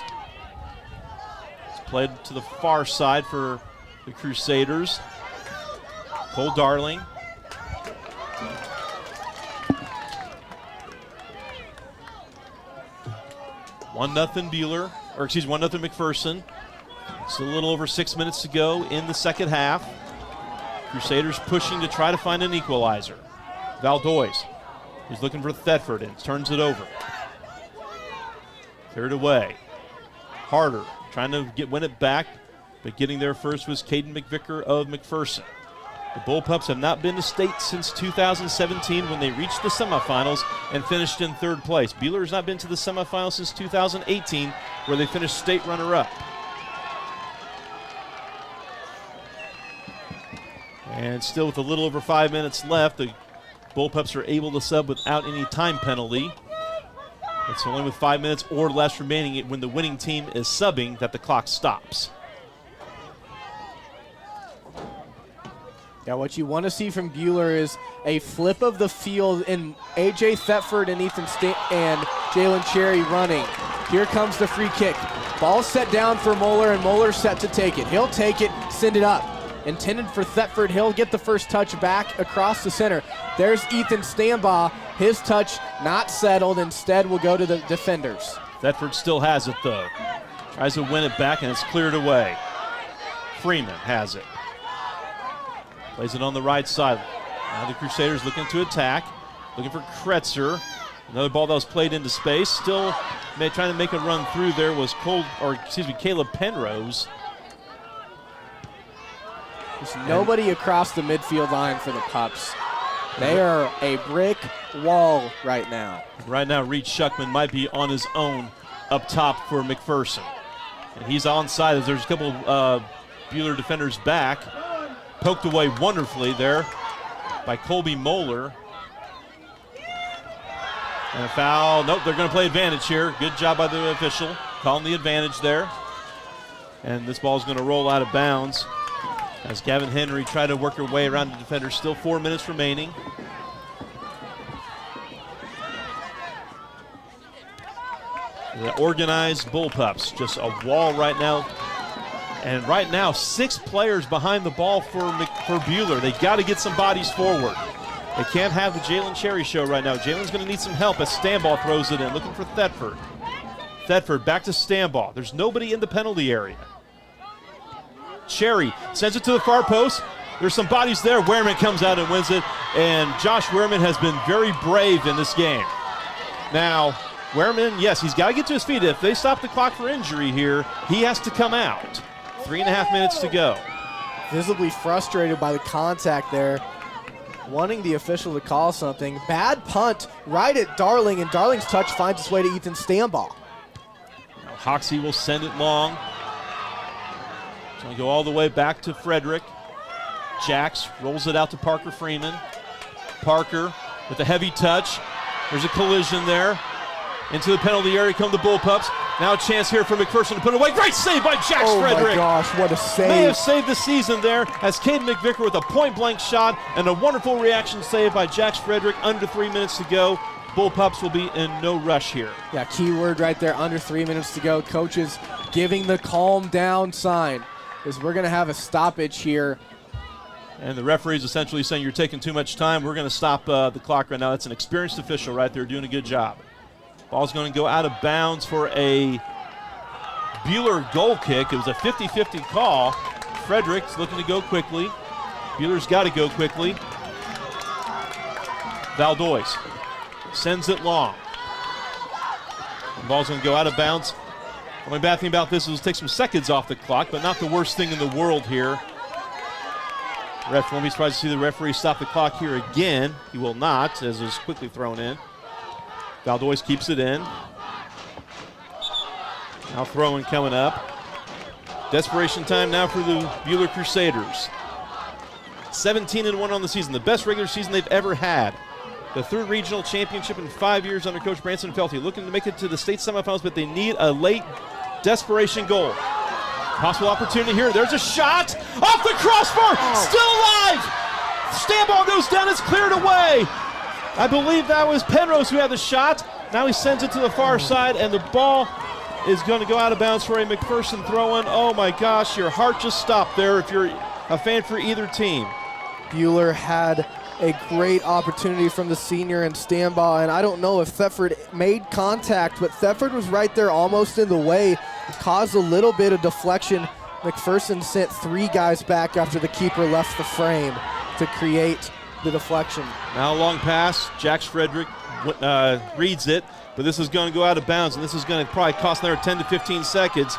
It's played to the far side for the Crusaders. Cole Darling. One nothing Buhler, or excuse me, 1-0 Mcpherson. It's a little over 6 minutes to go in the second half. Crusaders pushing to try to find an equalizer. Valdois is looking for Thetford and turns it over. Cleared away. Harder trying to win it back, but getting there first was Caden McVicker of Mcpherson. The Bullpups have not been to state since 2017 when they reached the semifinals and finished in 3rd place. Buhler has not been to the semifinals since 2018 where they finished state runner-up. And still with a little over 5 minutes left, the Bullpups are able to sub without any time penalty. It's only with 5 minutes or less remaining when the winning team is subbing that the clock stops. Yeah, what you want to see from Buhler is a flip of the field in A.J. Thetford and and Jalen Cherry running. Here comes the free kick. Ball set down for Moeller, and Moeller set to take it. He'll take it, send it up. Intended for Thetford. He'll get the first touch back across the center. There's Ethan Stambaugh. His touch not settled. Instead will go to the defenders. Thetford still has it, though. Tries to win it back, and it's cleared away. Freeman has it. Plays it on the right side. Now the Crusaders looking to attack. Looking for Kretzer. Another ball that was played into space. Still trying to make a run through there was Caleb Penrose. There's nobody across the midfield line for the Pups. They are a brick wall right now. Right now, Reed Shuckman might be on his own up top for Mcpherson. And he's onside as there's a couple Buhler defenders back. Poked away wonderfully there by Colby Moeller. And a foul. Nope, they're going to play advantage here. Good job by the official, calling the advantage there. And this ball is going to roll out of bounds as Gavin Henry tried to work her way around the defender. Still 4 minutes remaining. The organized Bullpups, just a wall right now. And right now, 6 players behind the ball for Buhler. They got to get some bodies forward. They can't have the Jalen Cherry show right now. Jalen's going to need some help as Stambaugh throws it in, looking for Thetford. Thetford back to Stambaugh. There's nobody in the penalty area. Cherry sends it to the far post. There's some bodies there. Wehrman comes out and wins it, and Josh Wehrman has been very brave in this game. Now, Wehrman, yes, he's got to get to his feet. If they stop the clock for injury here, he has to come out. 3.5 minutes to go. Visibly frustrated by the contact there, wanting the official to call something. Bad punt right at Darling, and Darling's touch finds its way to Ethan Stambaugh. Now Hoxie will send it long. It's going to go all the way back to Frederick. Jax rolls it out to Parker Freeman. Parker with a heavy touch. There's a collision there. Into the penalty area come the Bullpups. Now a chance here for Mcpherson to put it away. Great save by Jax Frederick. Oh my gosh, what a save. May have saved the season there as Caden McVicker with a point-blank shot and a wonderful reaction save by Jax Frederick. Under 3 minutes to go. Bullpups will be in no rush here. Yeah, key word right there, under 3 minutes to go. Coaches giving the calm down sign as we're going to have a stoppage here. And the referee's essentially saying you're taking too much time. We're going to stop the clock right now. That's an experienced official right there doing a good job. Ball's going to go out of bounds for a Buhler goal kick. It was a 50-50 call. Frederick's looking to go quickly. Buhler's got to go quickly. Valdois sends it long. The ball's going to go out of bounds. Only bad thing about this is it'll take some seconds off the clock, but not the worst thing in the world here. Ref won't be surprised to see the referee stop the clock here again. He will not, as it was quickly thrown in. Valdois keeps it in. Now throwing coming up. Desperation time now for the Buhler Crusaders. 17-1 on the season, the best regular season they've ever had. The third regional championship in 5 years under Coach Branson Felty. Looking to make it to the state semifinals, but they need a late desperation goal. Possible opportunity here. There's a shot off the crossbar. Still alive. Stambaugh goes down. It's cleared away. I believe that was Penrose who had the shot. Now he sends it to the far side, and the ball is going to go out of bounds for a Mcpherson throw-in. Oh my gosh, your heart just stopped there if you're a fan for either team. Buhler had a great opportunity from the senior and Stambaugh, and I don't know if Thetford made contact, but Thetford was right there almost in the way. It caused a little bit of deflection. Mcpherson sent 3 guys back after the keeper left the frame to create the deflection. Now a long pass. Jax Frederick reads it, but this is going to go out of bounds, and this is going to probably cost another 10 to 15 seconds.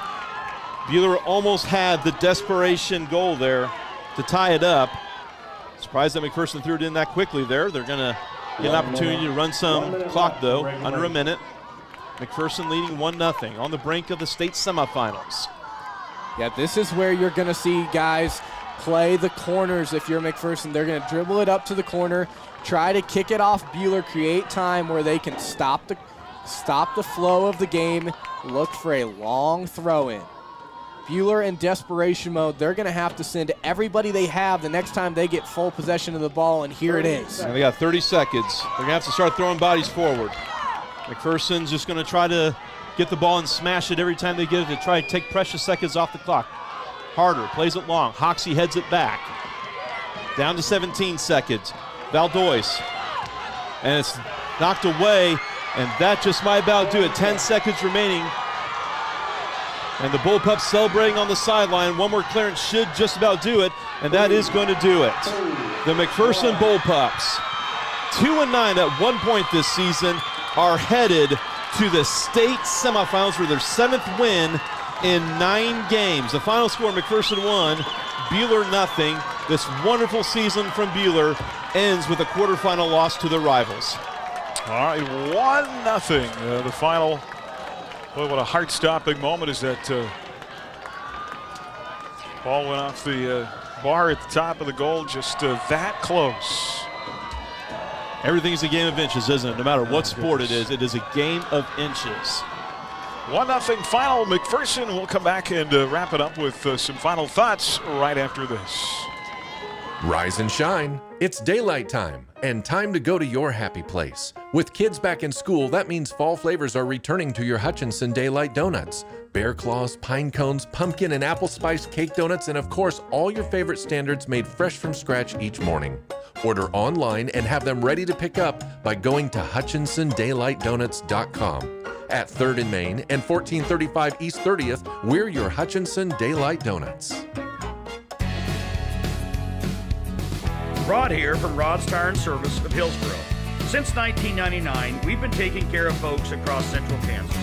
Buhler almost had the desperation goal there to tie it up. Surprised that Mcpherson threw it in that quickly there. They're going to get an opportunity to run some clock, though, under a minute. Mcpherson leading 1-0 on the brink of the state semifinals. Yeah, this is where you're going to see guys play the corners if you're Mcpherson. They're going to dribble it up to the corner, try to kick it off Buhler, create time where they can stop the flow of the game, look for a long throw-in. Buhler in desperation mode. They're going to have to send everybody they have the next time they get full possession of the ball, and here it is. And they got 30 seconds. They're going to have to start throwing bodies forward. Mcpherson's just going to try to get the ball and smash it every time they get it to try to take precious seconds off the clock. Harder plays it long. Hoxie heads it back. Down to 17 seconds. Valdois. And it's knocked away, and that just might about do it. 10 seconds remaining. And the Bullpups celebrating on the sideline. One more clearance should just about do it, and that is going to do it. The Mcpherson Bullpups, 2-9 at one point this season, are headed to the state semifinals for their 7th win in 9 games. The final score, Mcpherson 1, Buhler 0. This wonderful season from Buhler ends with a quarterfinal loss to their rivals. All right, 1-0. The final. Boy, what a heart-stopping moment is that ball went off the bar at the top of the goal, just that close. Everything's a game of inches, isn't it? No matter what sport it is a game of inches. 1-0 final. Mcpherson will come back and wrap it up with some final thoughts right after this. Rise and shine. It's daylight time and time to go to your happy place. With kids back in school, that means fall flavors are returning to your Hutchinson Daylight Donuts. Bear claws, pine cones, pumpkin and apple spice cake donuts, and of course, all your favorite standards made fresh from scratch each morning. Order online and have them ready to pick up by going to HutchinsonDaylightDonuts.com. At 3rd and Main and 1435 East 30th, we're your Hutchinson Daylight Donuts. Rod here from Rod's Tire and Service of Hillsboro. Since 1999, we've been taking care of folks across central Kansas.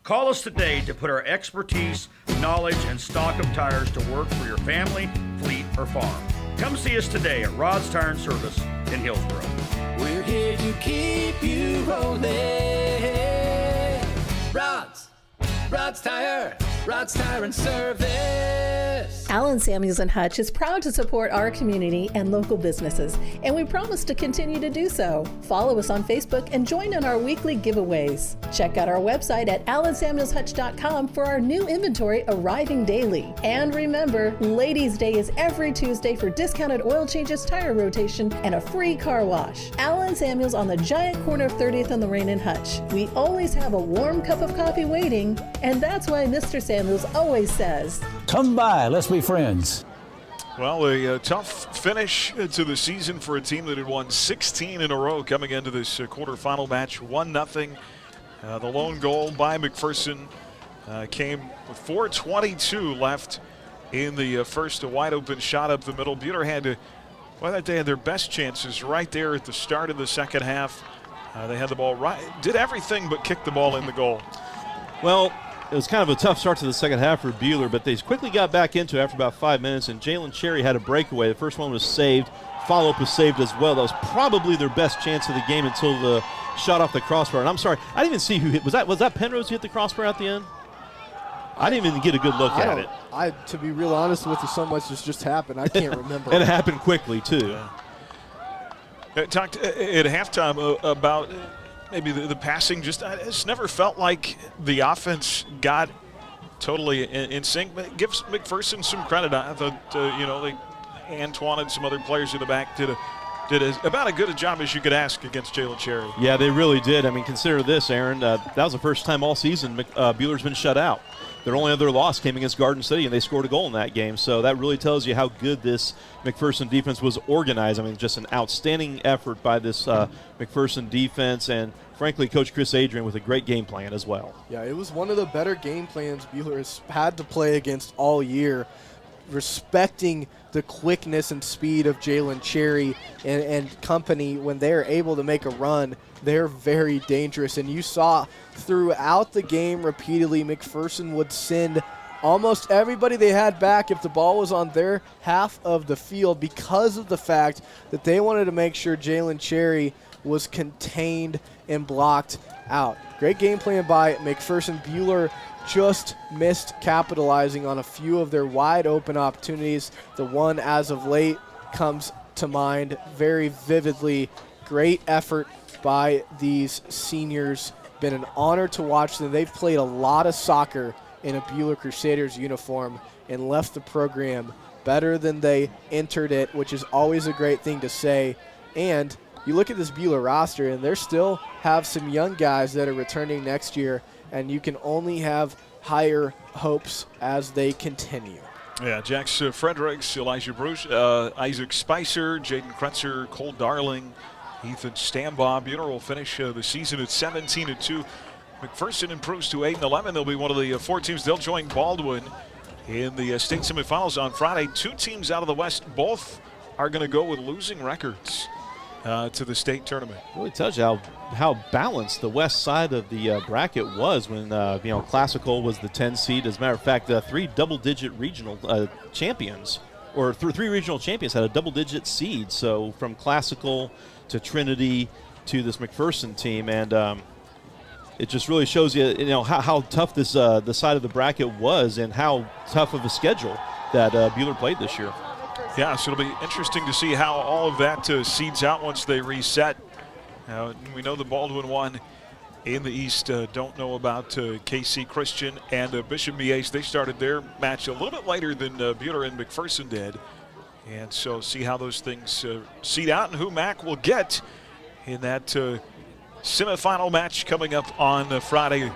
Call us today to put our expertise, knowledge, and stock of tires to work for your family, fleet, or farm. Come see us today at Rod's Tire and Service in Hillsboro. We're here to keep you rolling. Rod's Tire and Service. Allen Samuels and Hutch is proud to support our community and local businesses, and we promise to continue to do so. Follow us on Facebook and join in our weekly giveaways. Check out our website at allensamuelshutch.com for our new inventory arriving daily. And remember, Ladies' Day is every Tuesday for discounted oil changes, tire rotation, and a free car wash. Allen Samuels on the giant corner of 30th and Lorraine and Hutch. We always have a warm cup of coffee waiting, and that's why Mr. Samuels always says, "Come by, let's be friends." Well, a tough finish to the season for a team that had won 16 in a row coming into this quarterfinal match. 1-0. The lone goal by Mcpherson came with 4:22 left in the first. A wide open shot up the middle. Buhler had to, well, that they had their best chances right there at the start of the second half. They had the ball right, did everything but kick the ball in the goal. Well, it was kind of a tough start to the second half for Buhler, but they quickly got back into it after about 5 minutes, and Jalen Cherry had a breakaway. The first one was saved. Follow-up was saved as well. That was probably their best chance of the game until the shot off the crossbar. And I'm sorry, I didn't even see who hit. Was that Penrose who hit the crossbar at the end? I didn't even get a good look at it. To be real honest with you, so much has just happened. I can't remember. And it happened quickly, too. Talked at halftime about maybe the passing. It's never felt like the offense got totally in sync. But it gives McPherson some credit. I thought, Antoine and some other players in the back did about a good a job as you could ask against Jalen Cherry. Yeah, they really did. I mean, consider this, Aaron. That was the first time all season Buhler's been shut out. Their only other loss came against Garden City, and they scored a goal in that game. So that really tells you how good this McPherson defense was organized. I mean, just an outstanding effort by this McPherson defense, and frankly, Coach Chris Adrian with a great game plan as well. Yeah, it was one of the better game plans Buhler has had to play against all year, respecting the quickness and speed of Jalen Cherry and company. When they're able to make a run, they're very dangerous. And you saw throughout the game repeatedly McPherson would send almost everybody they had back if the ball was on their half of the field, because of the fact that they wanted to make sure Jalen Cherry was contained and blocked out. Great game plan by McPherson. Buhler just missed capitalizing on a few of their wide open opportunities. The one as of late comes to mind very vividly. Great effort by these seniors. Been an honor to watch them. They've played a lot of soccer in a Buhler Crusaders uniform and left the program better than they entered it, which is always a great thing to say. And you look at this Buhler roster, and they still have some young guys that are returning next year, and you can only have higher hopes as they continue. Yeah, Jax Fredericks, Elijah Bruce, Isaac Spicer, Jaden Kretzer, Cole Darling, Ethan Stambaugh. Buhler will finish the season at 17-2. McPherson improves to 8-11. They'll be one of the 4 teams. They'll join Baldwin in the state semifinals on Friday. 2 teams out of the West, both are going to go with losing records to the state tournament. Really tells you how balanced the west side of the bracket was when Classical was the 10 seed. As a matter of fact, 3 double-digit regional champions, or 3 regional champions had a double-digit seed. So from Classical to Trinity to this McPherson team, and it just really shows you how tough this the side of the bracket was, and how tough of a schedule that Buhler played this year. Yeah, so it'll be interesting to see how all of that seeds out once they reset. We know the Baldwin won in the East. Don't know about KC Christian and Bishop Miege. They started their match a little bit later than Buhler and McPherson did. And so see how those things seed out and who Mac will get in that semifinal match coming up on Friday. It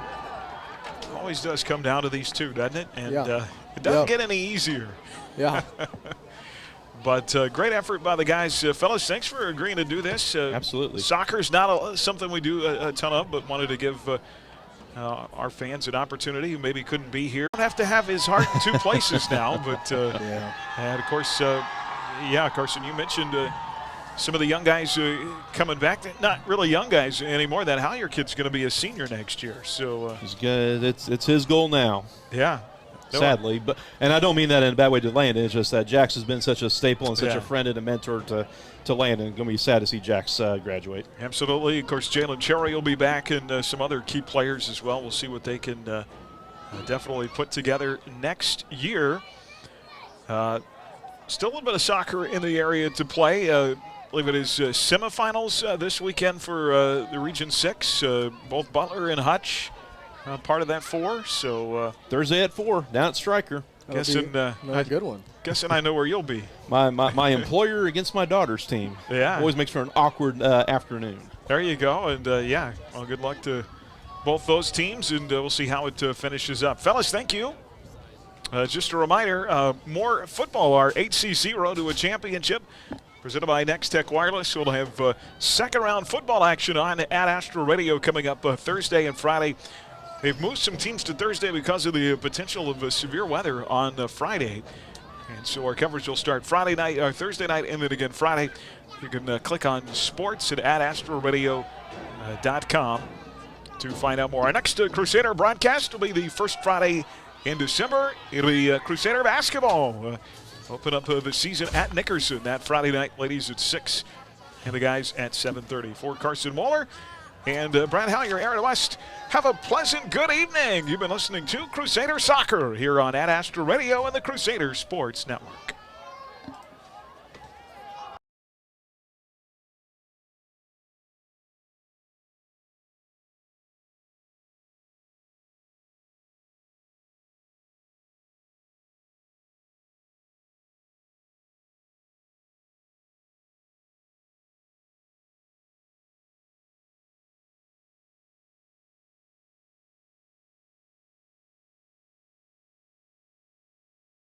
always does come down to these two, doesn't it? And it doesn't get any easier. Yeah. But great effort by the guys. Fellas, thanks for agreeing to do this. Absolutely. Soccer's not something we do a ton of, but wanted to give our fans an opportunity who maybe couldn't be here. Don't have to have his heart in 2 places now, but and of course, Carson, you mentioned some of the young guys coming back. Not really young guys anymore. That Howyer kid's going to be a senior next year. So he's good. It's his goal now. Yeah. Sadly, and I don't mean that in a bad way to Landon. It's just that Jax has been such a staple and such a friend and a mentor to Landon. It's going to be sad to see Jax graduate. Absolutely. Of course, Jalen Cherry will be back, and some other key players as well. We'll see what they can definitely put together next year. Still a little bit of soccer in the area to play. I believe it is semifinals this weekend for the Region 6. Both Butler and Hutch part of that 4. So Thursday at 4 down at Stryker. Guessing a good one. Guessing I know where you'll be. My employer against my daughter's team. Yeah. Always makes for an awkward afternoon. There you go. And yeah, well, good luck to both those teams, and we'll see how it finishes up. Fellas, thank you. Just a reminder, more football, our HCC Road to a Championship, presented by Next Tech Wireless. We'll have second-round football action on at Astro Radio coming up Thursday and Friday. They've moved some teams to Thursday because of the potential of severe weather on Friday. And so our coverage will start Thursday night, and then again Friday. You can click on sports at astroradio.com to find out more. Our next Crusader broadcast will be the first Friday in December. It'll be Crusader basketball. Open up the season at Nickerson that Friday night, ladies at 6 and the guys at 7:30. For Carson Waller and Brad Howyer, Aaron West, have a pleasant good evening. You've been listening to Crusader Soccer here on Ad Astra Radio and the Crusader Sports Network.